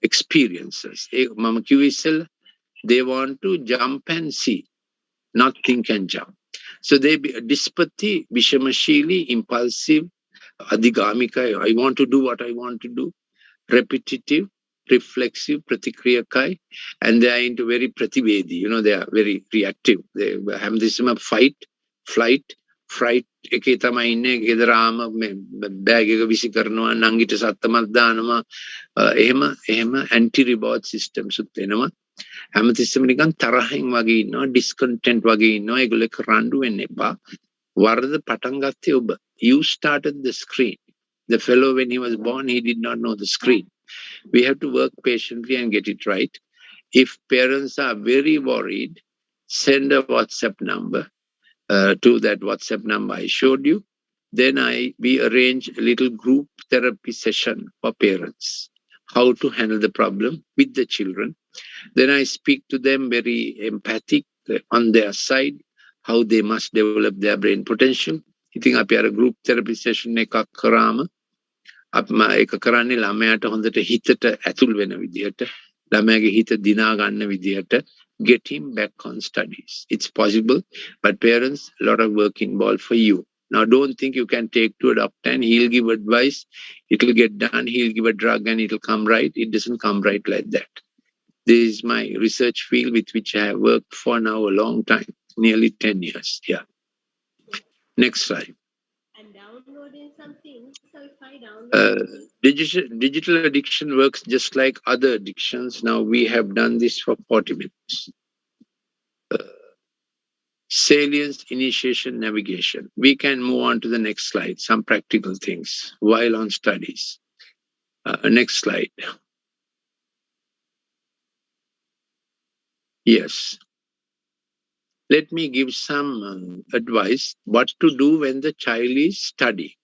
experiences. Mama QSL, they want to jump and see, not think and jump. So they be dispati, vishamashili, impulsive, Adhigamika, I want to do what I want to do. Repetitive, reflexive, pratikriyakai, and they are into very prativedi. You know, they are very reactive. They have this fight, flight, fright. එකේ තමයි ඉන්නේ ගෙදරාම bag එක විසි කරනවා නංගිට සත්තමක් දානවා එහෙම anti reward systems උත් වෙනවා හැමතිස්සෙම නිකන් තරහින් වගේ ඉන්නවා discontent වගේ ඉන්නවා ඒගොල්ලෝ කරඬු වෙන්න එපා වරද පටන් ගත්තේ ඔබ. You started the screen. The fellow, when he was born, he did not know the screen. We have to work patiently and get it right. If parents are very worried, send a WhatsApp number to that WhatsApp number I showed you. Then we arrange a little group therapy session for parents. How to handle the problem with the children. Then I speak to them very empathic on their side, how they must develop their brain potential. ඉතින් අපි අර group therapy session එකක් කරාම අපි ඒක කරන්නේ ළමයාට හොඳට හිතට ඇතුල් වෙන විදිහට ළමයාගේ හිත දිනා ගන්න විදිහට get him back on studies. It's possible, but parents, a lot of work involved for you. Now don't think you can take to a doctor and he'll give advice, it'll get done, he'll give a drug and it'll come right. It doesn't come right like that. This is my research field with which I have worked for now a long time, nearly 10 years. Yeah. Next slide. I'm downloading something. So if I download digital addiction works just like other addictions. Now we have done this for 40 minutes. Salience, initiation, navigation. We can move on to the next slide. Some practical things while on studies. Next slide. Yes. Let me give some advice what to do when the child is studying.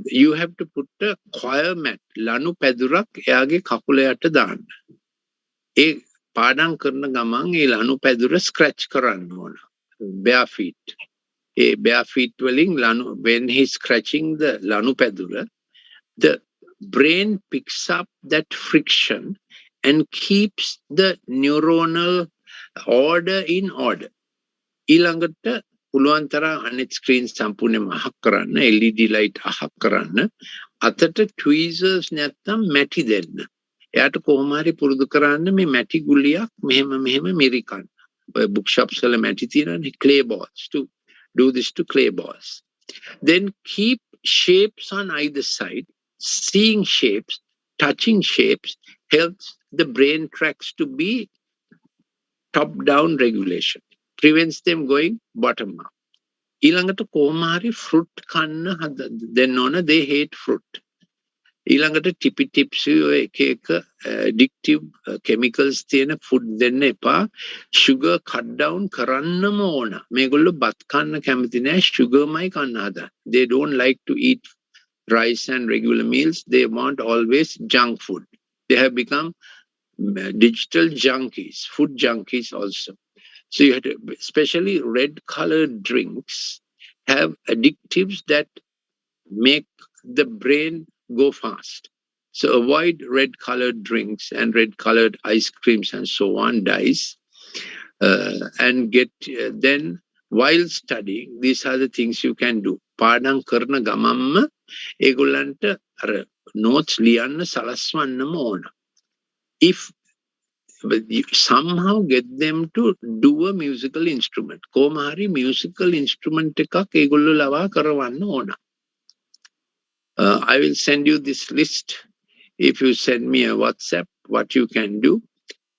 You have to put a choir mat, lanu pedurak එයාගේ කකුල යට දාන්න. ඒ පාඩම් කරන ගමන් ඒ ලනු පැදුර Scratch කරන්න ඕන. bare feet. A bare feet dwelling, when he's scratching the lanu padura, the brain picks up that friction and keeps the neuronal order in order. ඊළඟට පුළුවන් තරම් අනෙත් ස්ක්‍රීන් සම්පූර්ණයෙන්ම අහක් කරන්න, LED light අහක් කරන්න, අතට tweezers නැත්තම් මැටි දෙන්න. එයාට කොහොම හරි පුරුදු කරන්න මේ මැටි ගුලියක් මෙහෙම මිරිකන්න. ඔය book shops වල මැටි තියෙනනේ, clay balls, to do this to clay balls. Then keep shapes on either side. Seeing shapes, touching shapes helps the brain tracks to be top-down regulation. Prevents them going bottom up. ඊළඟට කොහොම හරි fruit කන්න දෙන්න ඕන. They hate fruit. ඊළඟට tippy tips එක addictive chemicals තියෙන food දෙන්න එපා. Sugar cut down කරන්නම ඕන. මේගොල්ලෝ බත් කන්න කැමති නෑ, sugarමයි කන්න හදන්නේ. They don't like to eat rice and regular meals. They want always junk food. They have become digital junkies, food junkies also. So you have to, especially red colored drinks have additives that make the brain go fast. So avoid red colored drinks and red colored ice creams and so on, dyes, and get then while studying, these are the things you can do. පාඩම් කරන ගමම්ම ඒගොල්ලන්ට අර notes ලියන්න සලස්වන්නම ඕන. If but you somehow get them to do a musical instrument. කොහොම හරි musical instrument එකක් ඒගොල්ලෝ ලවා කරවන්න ඕන. I will send you this list. If you send me a WhatsApp, what you can do.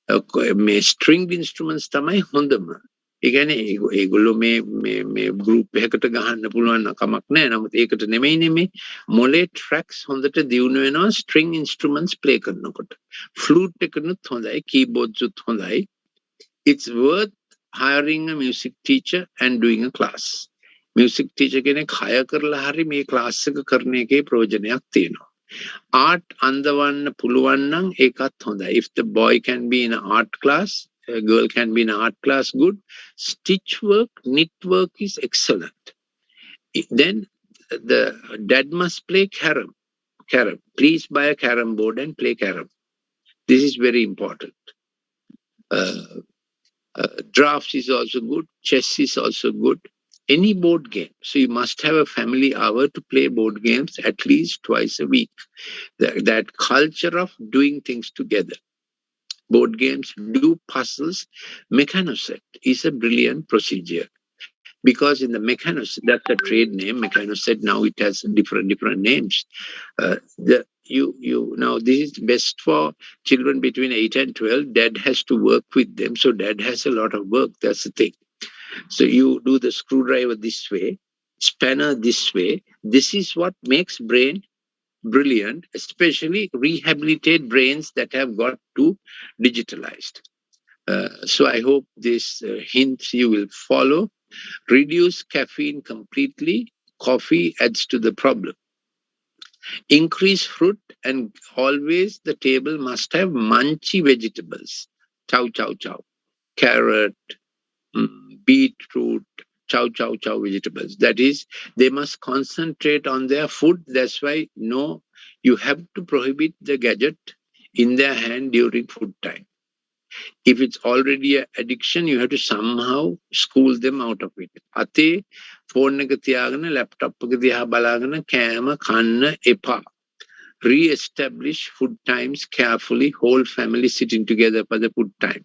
මේ stringed instruments තමයි හොඳම. ඒ කියන්නේ ඒගොල්ලෝ මේ group එකකට ගහන්න පුළුවන් කමක් නැහැ. නමුත් ඒකට නෙමෙයිනේ මේ මොලේ tracks හොඳට දියුණු වෙනවා string instruments play කරනකොට. Flute එකනුත් හොඳයි, keyboards උත් හොඳයි. It's worth hiring a music teacher and doing a class. Music teacher කෙනෙක් hire කරලා හරි මේ class එක කරන එකේ ප්‍රයෝජනයක් තියෙනවා. Art අඳවන්න පුළුවන් නම් ඒකත් හොඳයි. If the boy can be in an art class, a girl can be in an art class, good. Stitch work, knit work is excellent. Then the dad must play carom. Please buy a carom board and play carom. This is very important. Drafts is also good. Chess is also good. Any board game. So you must have a family hour to play board games at least twice a week. That culture of doing things together. Board games, do puzzles. Mechanoset is a brilliant procedure. Because in the Mechanoset, that's a trade name, Mechanoset, now it has different names. Now this is best for children between 8 and 12. Dad has to work with them, so dad has a lot of work, that's the thing. So you do the screwdriver this way, spanner this way. This is what makes brain brilliant, especially rehabilitate brains that have got too digitalized. So I hope these hints you will follow. Reduce caffeine completely. Coffee adds to the problem. Increase fruit, and always the table must have munchy vegetables. Chow. Carrot, beetroot, chow vegetables. That is, they must concentrate on their food. That's why you have to prohibit the gadget in their hand during food time. If it's already an addiction, you have to somehow school them out of it. අතේ phone එක තියාගෙන laptop එක දිහා බලාගෙන කෑම කන්න එපා. Re-establish food times carefully. Whole family sitting together for the food time.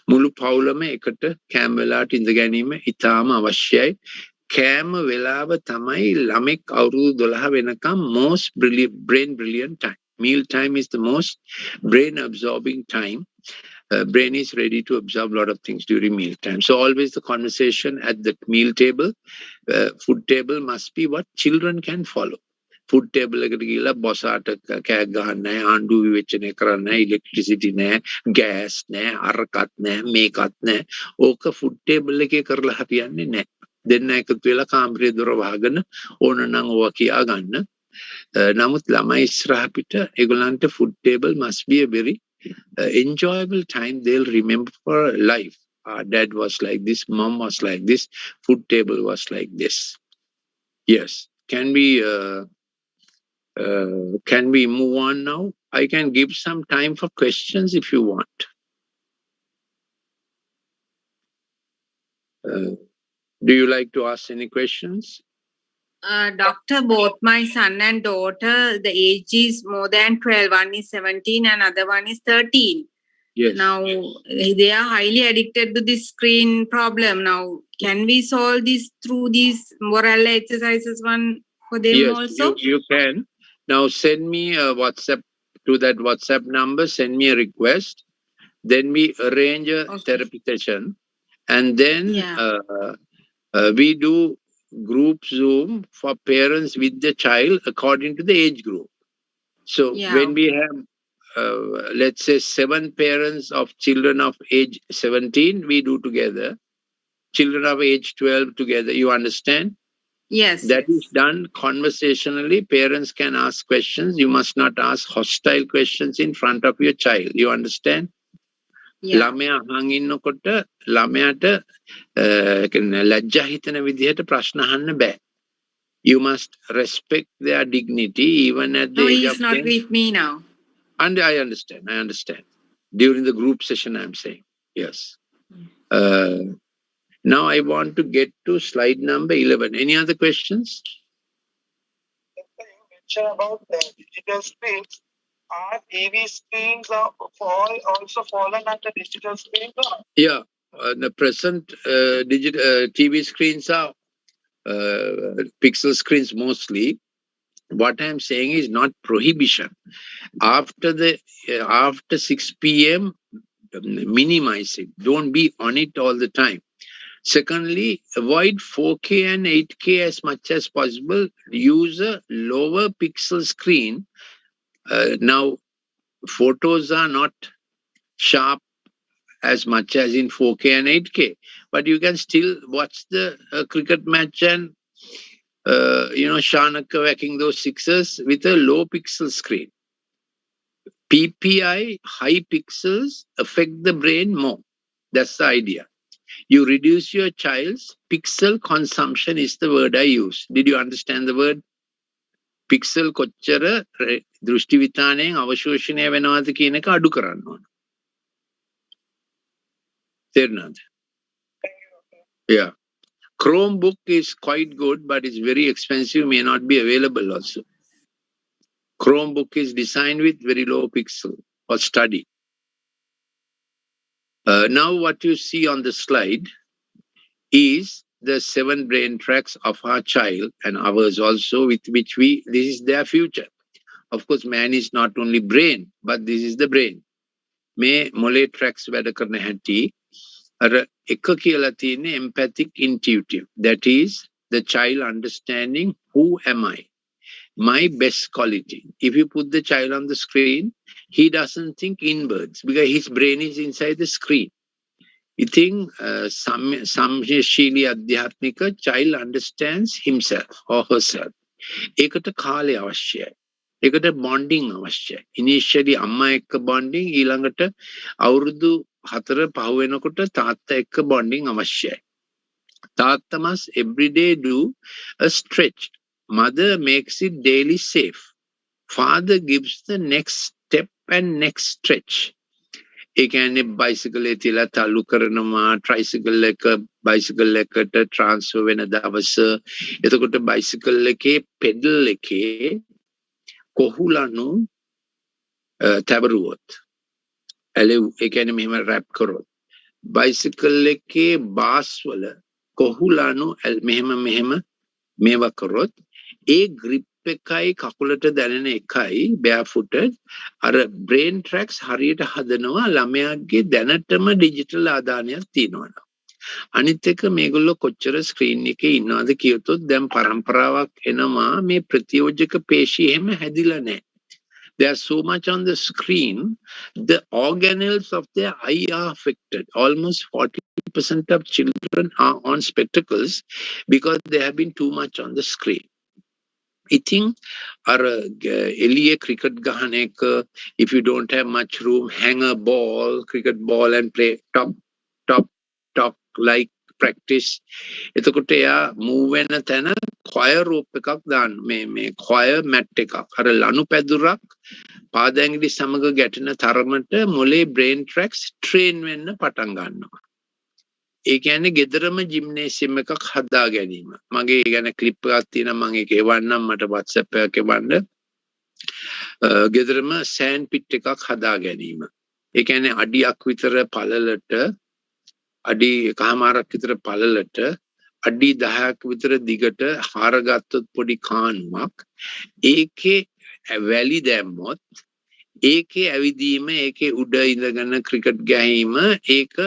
මුළු පවුලම එකට කෑම වෙලාවට ඉඳ ගැනීම ඉතාම අවශ්‍යයි. කෑම වෙලාව තමයි ළමෙක් අවුරුදු 12 වෙනකම් most brain brilliant time. Meal time is the most brain absorbing time. Brain is ready to absorb a lot of things during meal time. So always the conversation at the meal table, food table must be what children can follow. Food table එකට ගිහලා බොසාට කෑ ගහන්න නැහැ, ආණ්ඩු විවේචනය කරන්න නැහැ, electricity නැහැ, gas නැහැ, අරකත් නැහැ, මේකත් නැහැ. ඕක food table එකේ කරලා හරියන්නේ නැහැ. දෙන්න එකතු වෙලා කාමරේ දොර වහගෙන ඕන නම් ඕවා කියා ගන්න. නමුත් ළමයි ඉස්සරහ පිට ඒගොල්ලන්ට food table must be a very enjoyable time they'll remember for life. dad was like this, mom was like this, food table was like this. Yes. Can we move on now? I can give some time for questions if you want. Do you like to ask any questions? Doctor, both my son and daughter, the age is more than 12. One is 17 and other one is 13. Yes. Now, they are highly addicted to this screen problem. Now, can we solve this through these moral exercises one for them yes, also? You can. Now, send me a WhatsApp to that WhatsApp number. Send me a request. Then we arrange a therapy session. And then we do group Zoom for parents with the child according to the age group. So when we have, let's say, 7 parents of children of age 17, we do together. Children of age 12 together. You understand? Yes. That is done conversationally. Parents can ask questions. You must not ask hostile questions in front of your child. You understand? ළමයා අහන් ඉන්නකොට ළමයාට ලැජ්ජා හිතෙන විදිහට ප්‍රශ්න අහන්න බෑ. You must respect their dignity even at the age of 10. No, he is not with me now. And I understand. During the group session, I'm saying. Yes. Now I want to get to slide number 11. Any other questions? You mentioned about digital screens. Are TV screens also fallen under digital screens? Yeah. The present digital TV screens are pixel screens mostly. What I'm saying is not prohibition. After 6 p.m., minimize it. Don't be on it all the time. Secondly, avoid 4K and 8K as much as possible. Use a lower pixel screen. Now, photos are not sharp as much as in 4K and 8K, but you can still watch the cricket match and Shanaka whacking those sixes with a low pixel screen. PPI, high pixels, affect the brain more. That's the idea. You reduce your child's pixel consumption is the word I use. Did you understand the word? Pixel කොච්චර දෘෂ්ටි විතානයෙන් අවශෝෂණය වෙනවාද කියන එක අඩු කරන්න ඕන. තේරුණාද? Yeah. Chromebook is quite good, but it's very expensive, may not be available also. Chromebook is designed with very low pixel for study. Now what you see on the slide is the 7 brain tracks of our child and ours also, with which this is their future. Of course, man is not only brain, but this is the brain. May mole tracks වැඩ කරන හැටි අර එක කියලා තියෙන්නේ empathic intuitive. That is the child understanding who am I? My best quality. If you put the child on the screen, he doesn't think inwards because his brain is inside the screen. You think samshili adhyatmika child understands himself or herself. ඒකට කාලය අවශ්‍යයි. ඒකට bonding අවශ්‍යයි. Initially අම්මා එක්ක bonding, ඊළඟට අවුරුදු 4-5 වෙනකොට තාත්තා එක්ක bonding අවශ්‍යයි. තාත්තා must every day do a stretch. Mother makes it daily safe. Father gives the next step and next stretch. ඒ කියන්නේ බයිසිකල් එක තියලා තල්ලු කරනවා, ට්‍රයිසිකල් එක බයිසිකල් එකට ට්‍රාන්ස්ෆර් වෙන දවස. එතකොට බයිසිකල් එකේ පෙඩල් එකේ කොහුලනු තැබරුවොත් ඒ කියන්නේ මෙහෙම රැප් කරොත් බයිසිකල් එකේ බාස් වල කොහුලනු මෙහෙම මේවා කරොත් ඒ grip එකයි කකුලට දැනෙන එකයි barefooted අර brain tracks හරියට හදනවා ළමයාගේ දැනටම digital ආදානයක් තියෙනවා. අනිත් එක මේගොල්ලෝ කොච්චර screen එකේ ඉන්නවද කියතොත් දැන් පරම්පරාවක් එනවා මේ ප්‍රතියෝජක පේශි එහෙම හැදිලා නැහැ. They are so much on the screen, the organelles of their eye are affected. Almost 40% of children are on spectacles because they have been too much on the screen. ඉතින් අර එළියේ cricket ගහන එක, if you don't have much room, hang a ball, cricket ball and play top like practice. එතකොට එයා move වෙන තැන choir rope එකක් දාන්න. මේ choir mat එකක්. අර ලනු පැදුරක් පාදැඟිලි සමග ගැටෙන තරමට මොලේ brain tracks train වෙන්න පටන් ගන්නවා. ඒ කියන්නේ ගෙදරම ජිම්නේසියම් එකක් හදා ගැනීම. මගේ ගැන ක්ලිප් එකක් තියෙනවා මම ඒක එවන්නම් මට WhatsApp එකක් එවන්න. ගෙදරම සෑන්ඩ් පිට් එකක් හදා ගැනීම. ඒ කියන්නේ අඩියක් විතර පළලට අඩි එකමාරක් විතර පළලට අඩි 10ක් විතර දිගට හාරගත්තොත් පොඩි කානුවක් ඒකේ වැලි දැම්මොත් ඒකේ ඇවිදීම ඒකේ උඩ ඉඳගෙන ක්‍රිකට් ගැහිම ඒක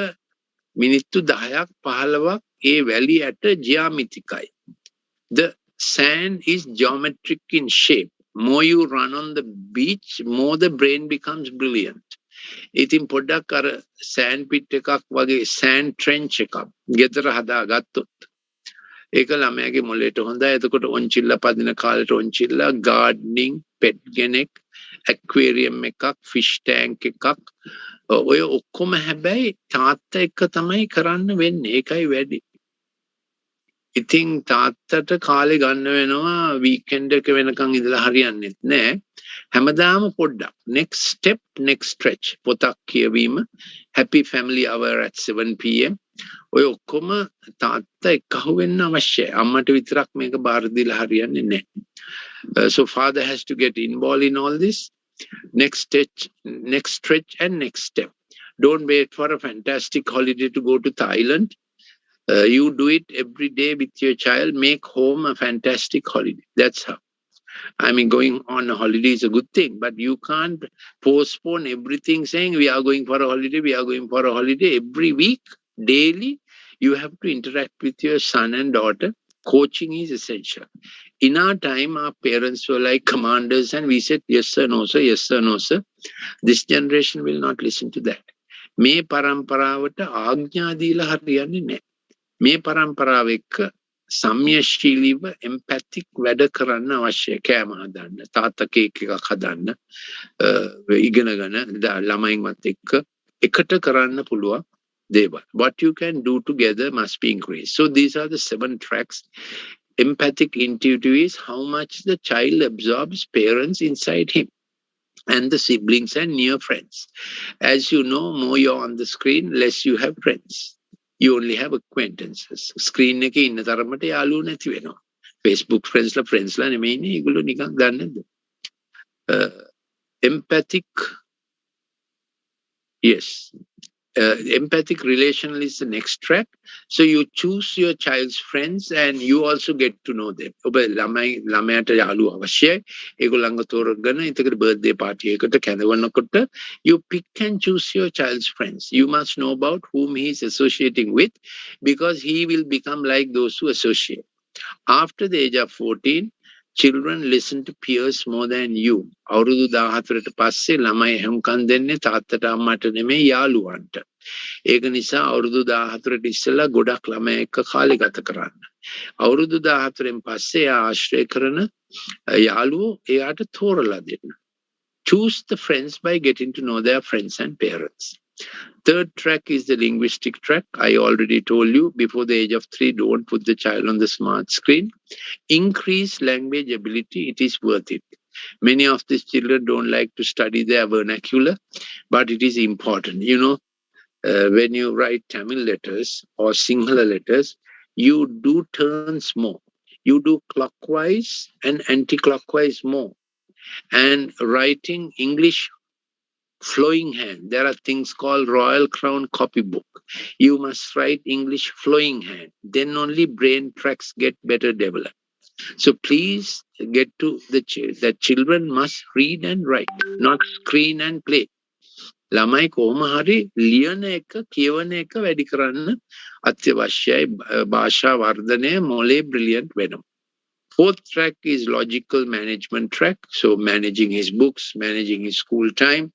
මිනිත්තු 10ක් 15ක් ඒ වැලි යට ජ්‍යාමිතිකයි. The sand is geometric in shape. More you run on the beach, more the brain becomes brilliant. ඉතින් පොඩ්ඩක් අර sand pit එකක් වගේ sand trench එකක් ගෙදර හදාගත්තොත් ඒක ළමයාගේ මොළයට හොඳයි. එතකොට ඔන්චිල්ලා පදින කාලේට ඔන්චිල්ලා gardening, pet කෙනෙක්, aquarium එකක්, fish tank එකක් ඔය ඔක්කොම හැබැයි තාත්තා එක්ක තමයි කරන්න වෙන්නේ. ඒකයි වැඩි. ඉතින් තාත්තට කාලේ ගන්න වෙනවා weekend එක වෙනකන් ඉඳලා හරියන්නේ නැහැ. හැමදාම පොඩ්ඩක් next step next stretch පොතක් කියවීම happy family hour at 7 pm ඔය ඔක්කොම තාත්තා එක්කහුව වෙන්න අවශ්‍යයි. අම්මට විතරක් මේක බාර දීලා හරියන්නේ නැහැ. So father has to get involved in all this. Next stretch and next step. Don't wait for a fantastic holiday to go to Thailand. You do it every day with your child. Make home a fantastic holiday. That's how. I mean, going on a holiday is a good thing, but you can't postpone everything saying we are going for a holiday, we are going for a holiday. Every week, daily, you have to interact with your son and daughter. Coaching is essential. In our time, our parents were like commanders and we said, yes sir, no sir, yes sir, no sir. This generation will not listen to that. මේ පරම්පරාවට ආඥා දීලා හරියන්නේ නැහැ. මේ පරම්පරාව එක්ක සම්‍යශීලීව එම්පැතික් වැඩ කරන්න අවශ්‍යයි. කෑම හදන්න, තාත්තා කේක් එකක් හදන්න, ඉගෙනගෙන ළමයින්වත් එක්ක එකට කරන්න පුළුවන් දේවල්. What you can do together must be increased. So these are the 7 tracks. Empathic intuitive is how much the child absorbs parents inside him and the siblings and near friends. As you know, more you're on the screen, less you have friends. You only have acquaintances. Screen එකේ ඉන්න තරමට යාළුවෝ නැති වෙනවා. Facebook friends ලා නෙමෙයිනේ. ඒගොල්ලෝ නිකන් දන්නේ නැද්ද? Empathic, yes. Empathic relational is the next track. So you choose your child's friends and you also get to know them. ඔබ ළමයාට යාළුවෝ අවශ්‍යයි. ඒගොල්ලන්ව තෝරගෙන ඊටකට birthday party එකකට කැඳවනකොට you pick and choose your child's friends. You must know about whom he is associating with because he will become like those who associate. After the age of 14, children listen to peers more than you. අවුරුදු 14ට පස්සේ ළමයි හැම්කම් දෙන්නේ තාත්තට අම්මට නෙමෙයි යාළුවන්ට. ඒක නිසා අවුරුදු 14ට ඉස්සෙල්ලා ගොඩක් ළමයි එක්ක කාලය ගත කරන්න. අවුරුදු 14න් පස්සේ ආශ්‍රය කරන යාළුවෝ එයාට තෝරලා දෙන්න. Choose the friends by getting to know their friends and parents. Third track is the linguistic track. I already told you before the age of 3, don't put the child on the smart screen. Increase language ability. It is worth it. Many of these children don't like to study their vernacular, but it is important. You know, when you write Tamil letters or Sinhala letters, you do turns more. You do clockwise and anti-clockwise more. And writing English flowing hand. There are things called Royal Crown copybook. You must write English flowing hand. Then only brain tracks get better developed. So please get to that children must read and write, not screen and play. ළමයි කොහොම හරි ලියන එක කියවන එක වැඩි කරන්න අත්‍යවශ්‍යයි. භාෂා වර්ධනය මොලේ බ්‍රිලියන්ට් වෙනවා. Fourth track is logical management track. So managing his books, managing his school time.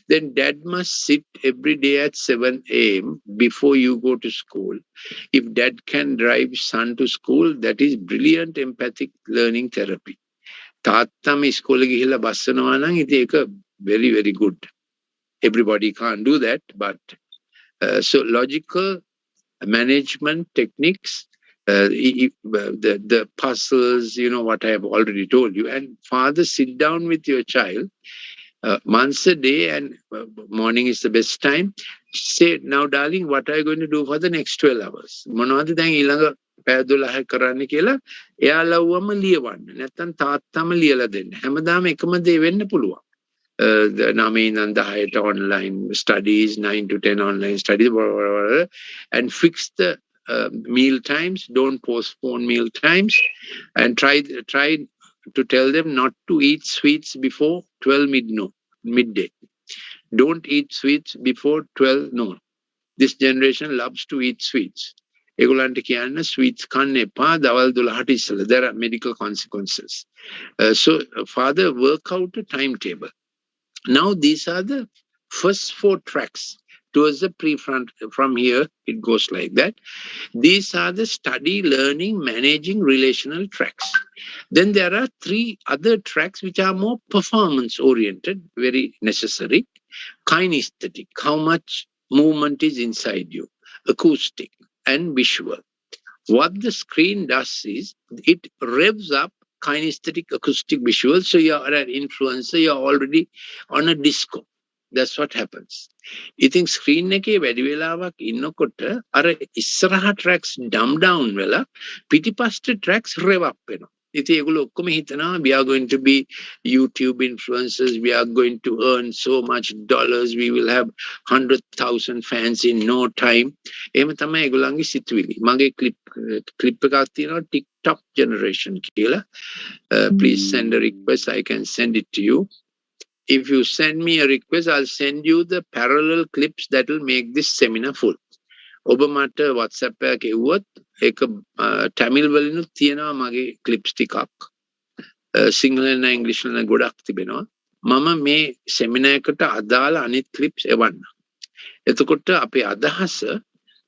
Then dad must sit every day at 7 a.m. before you go to school. If dad can drive son to school, that is brilliant empathic learning therapy. තාත්තම ඉස්කෝලේ ගිහිල්ලා බස්සනවා නම් ඉතින් ඒක very, very good. Everybody can't do that, but so logical management techniques, the puzzles, you know what I have already told you. And father, sit down with your child once a day, and morning is the best time. Say, now darling, what are you going to do for the next 12 hours? මොනවද දැන් ඊළඟ පැය 12 කරන්න කියලා එයාලවම ලියවන්න. නැත්තම් තාත්තම ලියලා දෙන්න. හැමදාම එකම දේ වෙන්න පුළුවන්. The 9 and the higher online studies, 9 to 10 online studies, and fix the meal times. Don't postpone meal times, and try to tell them not to eat sweets before 12 midday. Don't eat sweets before 12 noon. This generation loves to eat sweets. ඒගොල්ලන්ට කියන්න sweets කන්න එපා දවල් 12ට ඉස්සෙල්ලා. There are medical consequences. So father, work out a timetable. Now these are the first 4 tracks towards the prefront. From here it goes like that. These are the study, learning, managing, relational tracks. Then there are 3 other tracks which are more performance oriented, very necessary. Kinesthetic, how much movement is inside you. Acoustic and visual. What the screen does is it revs up kinesthetic, acoustic, visual. So you're an influencer, you're already on a disco. That's what happens. ඉතින් screen එකේ වැඩි වෙලාවක් ඉන්නකොට අර ඉස්සරහා tracks dumb down වෙලා පිටිපස්සේ tracks rev up වෙනවා. ඉතින් ඒගොල්ලෝ ඔක්කොම හිතනවා we are going to be YouTube influencers, we are going to earn so much dollars, we will have 100,000 fans in no time. එහෙම තමයි ඒගොල්ලන්ගේ සිතුවිලි. මගේ clip එකක් තියෙනවා TikTok generation කියලා. Please send a request, I can send it to you. If you send me a request, I'll send you the parallel clips that will make this seminar full. ඔබ මට WhatsApp එකක එවුවොත් ඒක Tamil වලිනුත් තියෙනවා මගේ clips ටිකක්. සිංහලෙන් ඉංග්‍රීසියෙන් ගොඩක් තිබෙනවා. මම මේ seminar එකට අදාළ අනිත් clips එවන්න. එතකොට අපේ අදහස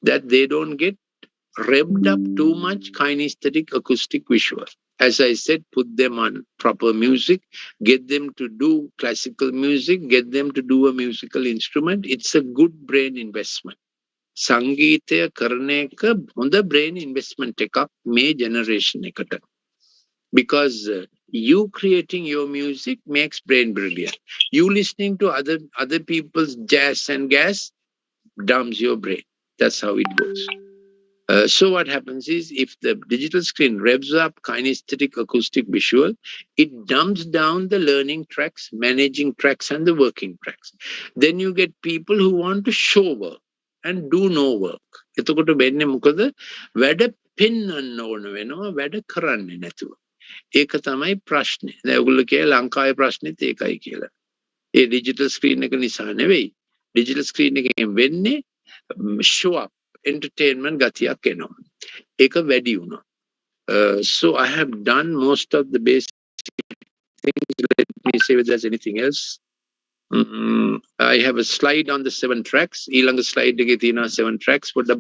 that they don't get revved up too much kinesthetic, acoustic, visual. As I said, put them on proper music, get them to do classical music, get them to do a musical instrument. It's a good brain investment. Sangeetaya කරන එක හොඳ brain investment එකක් මේ generation එකට. Because you creating your music makes brain brilliant. You listening to other people's jazz and gas dumbs your brain. That's how it goes. So what happens is, if the digital screen revs up kinesthetic, acoustic, visual, it dumps down the learning tracks, managing tracks, and the working tracks. Then you get people who want to show work and do no work. එතකොට වෙන්නේ මොකද? වැඩ පෙන්වන්න ඕන වෙනවා, වැඩ කරන්නේ නැතුව. ඒක තමයි ප්‍රශ්නේ. දැන් ඔයගොල්ලෝ කියේ ලංකාවේ ප්‍රශ්නෙත් ඒකයි කියලා. ඒ digital screen එක නිසා නෙවෙයි. Digital screen එකෙන් වෙන්නේ show up. Entertainment ගතියක් එනවා. ඒක වැඩි වුණා. So I have done most of the basic things. Let me see if there's anything else. I have a slide on the 7 tracks. ඊළඟ slide එකේ තියෙනවා 7 tracks for the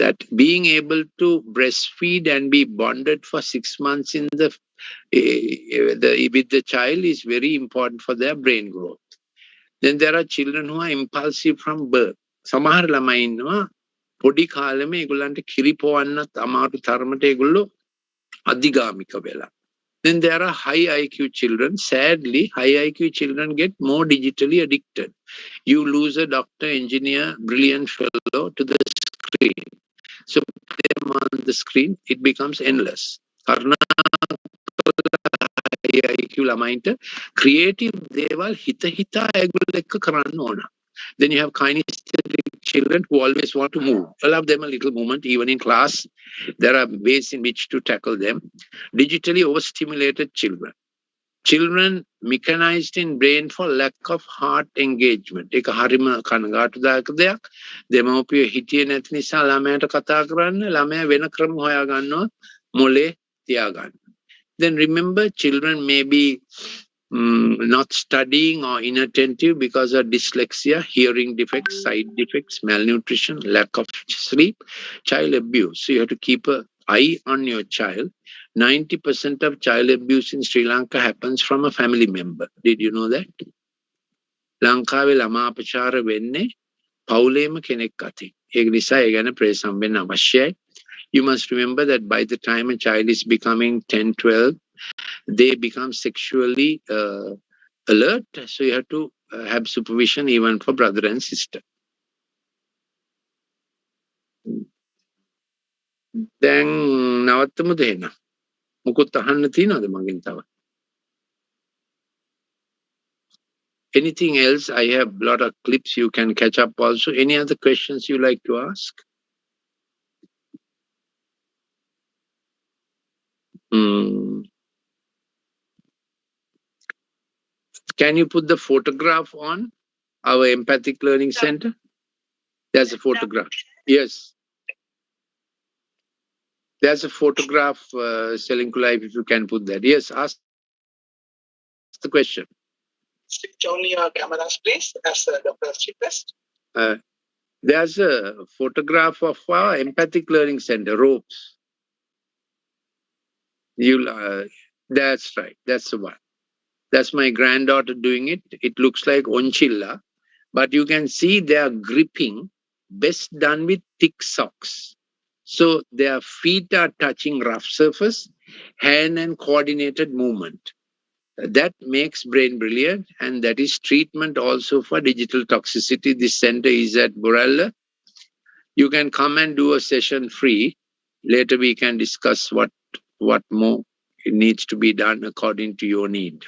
that being able to breastfeed and be bonded for 6 months in with the child is very important for their brain growth. Then there are children who are impulsive from birth. සමහර ළමයි ඉන්නවා පොඩි කාලෙම ඒගොල්ලන්ට කිරි පොවන්නත් අමාරු තරමට ඒගොල්ලෝ අධිගාමික වෙලා. Then there are high IQ children. Sadly, high IQ children get more digitally addicted. You lose a doctor, engineer, brilliant fellow to the screen. So put them on the screen, it becomes endless. high IQ ළමයින්ට creative දේවල් හිත ඒගොල්ලෝ එක්ක කරන්න ඕන. Then you have kinesthetic children who always want to move. Allow them a little movement, even in class. There are ways in which to tackle them. Digitally overstimulated children. Children mechanized in brain for lack of heart engagement. ඒක හරිම කනගාටුදායක දෙයක්. දෙමව්පිය හිටියේ නැති නිසා ළමයාට කතා කරන්න ළමයා වෙන ක්‍රම හොයා ගන්නවා මොලේ තියාගන්න. Then remember, children may be not studying or inattentive because of dyslexia, hearing defects, sight defects, malnutrition, lack of sleep, child abuse. So you have to keep an eye on your child. 90% of child abuse in Sri Lanka happens from a family member. Did you know that? ලංකාවේ ළමා අපචාර වෙන්නේ පවුලේම කෙනෙක් අතින්. ඒක නිසා ඒ ගැන ප්‍රේසම් වෙන්න අවශ්‍යයි. You must remember that by the time a child is becoming 10, 12, they become sexually alert. So you have to have supervision even for brother and sister. Then නවත්තමුද එහෙනම්? මොකුත් අහන්න තියනවද මගෙන් තව? Anything else? I have a lot of clips you can catch up also. Any other questions you like to ask? Can you put the photograph on our empathic learning center? There's a photograph. Yes. There's a photograph, Selinku Live, if you can put that. Yes, ask the question. Switch on your cameras, please, as the first request. There's a photograph of our empathic learning center, ropes. That's right. That's the one. That's my granddaughter doing it. It looks like onchilla, but you can see they are gripping, best done with thick socks. So their feet are touching rough surface, hand and coordinated movement. That makes brain brilliant, and that is treatment also for digital toxicity. This center is at Borella. You can come and do a session free. Later we can discuss what more needs to be done according to your need.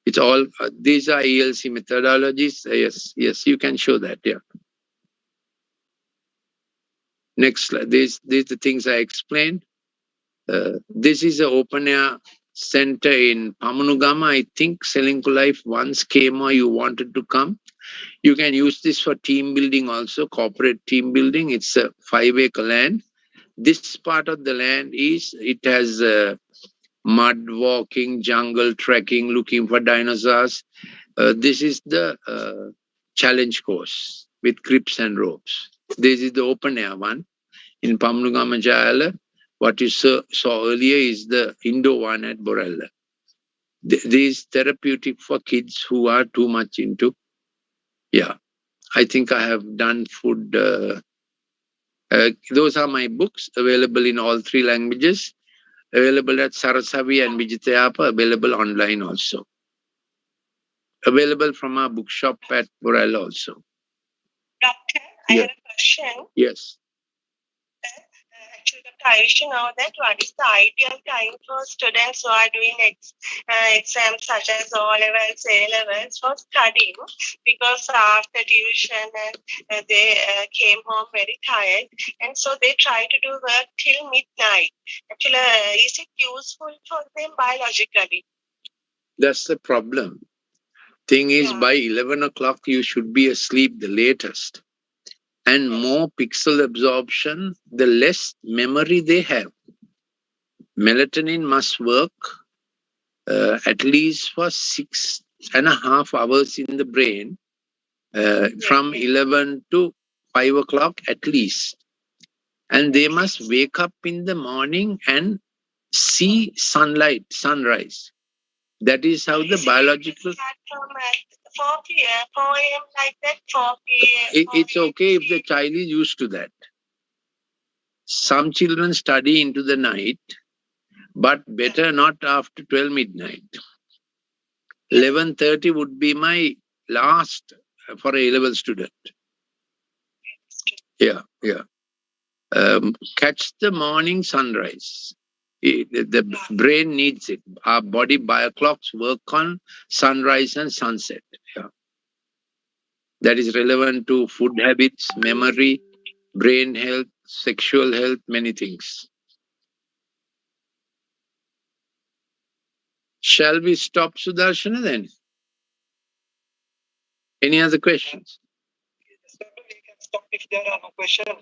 It's all, these are ELC methodologies. Yes, you can show that, yeah. Next slide. These are the things I explained. This is an open air center in Pamanugama. I think Selinku Life once came or you wanted to come. You can use this for team building also, corporate team building. It's a 5-acre land. This part of the land it has mud walking, jungle trekking, looking for dinosaurs. This is the challenge course with grips and ropes. This is the open air one in Pamanugama Jayala. What you saw earlier is the indoor one at Borella. This is therapeutic for kids who are too much into. Yeah, I think I have done food. Those are my books available in all 3 languages. Available at Sarasavi and Vijitayapa, available online also. Available from our bookshop at Borella also. Doctor, I have a question. Yes. Actually, Dr. I wish to know that what is the ideal time for students who are doing exams such as O-levels, A-levels for studying, because after tuition they came home very tired, and so they try to do work till midnight. Actually, is it useful for them biologically? That's the problem. Thing is, by 11 o'clock, you should be asleep the latest. And more pixel absorption, the less memory they have. Melatonin must work at least for 6.5 hours in the brain, from 11 to 5 o'clock at least. And they must wake up in the morning and see sunlight, sunrise. That is how the biological... From 4 a.m. like that, 4 p.m. It's okay if the child is used to that. Some children study into the night, but better not after 12 midnight. 11:30 would be my last for a A-level student. Yeah. Catch the morning sunrise. The brain needs it. Our body bioclocks work on sunrise and sunset. Yeah. That is relevant to food habits, memory, brain health, sexual health, many things. Shall we stop, Sudarshana, then? Any other questions? We can stop if there are no questions.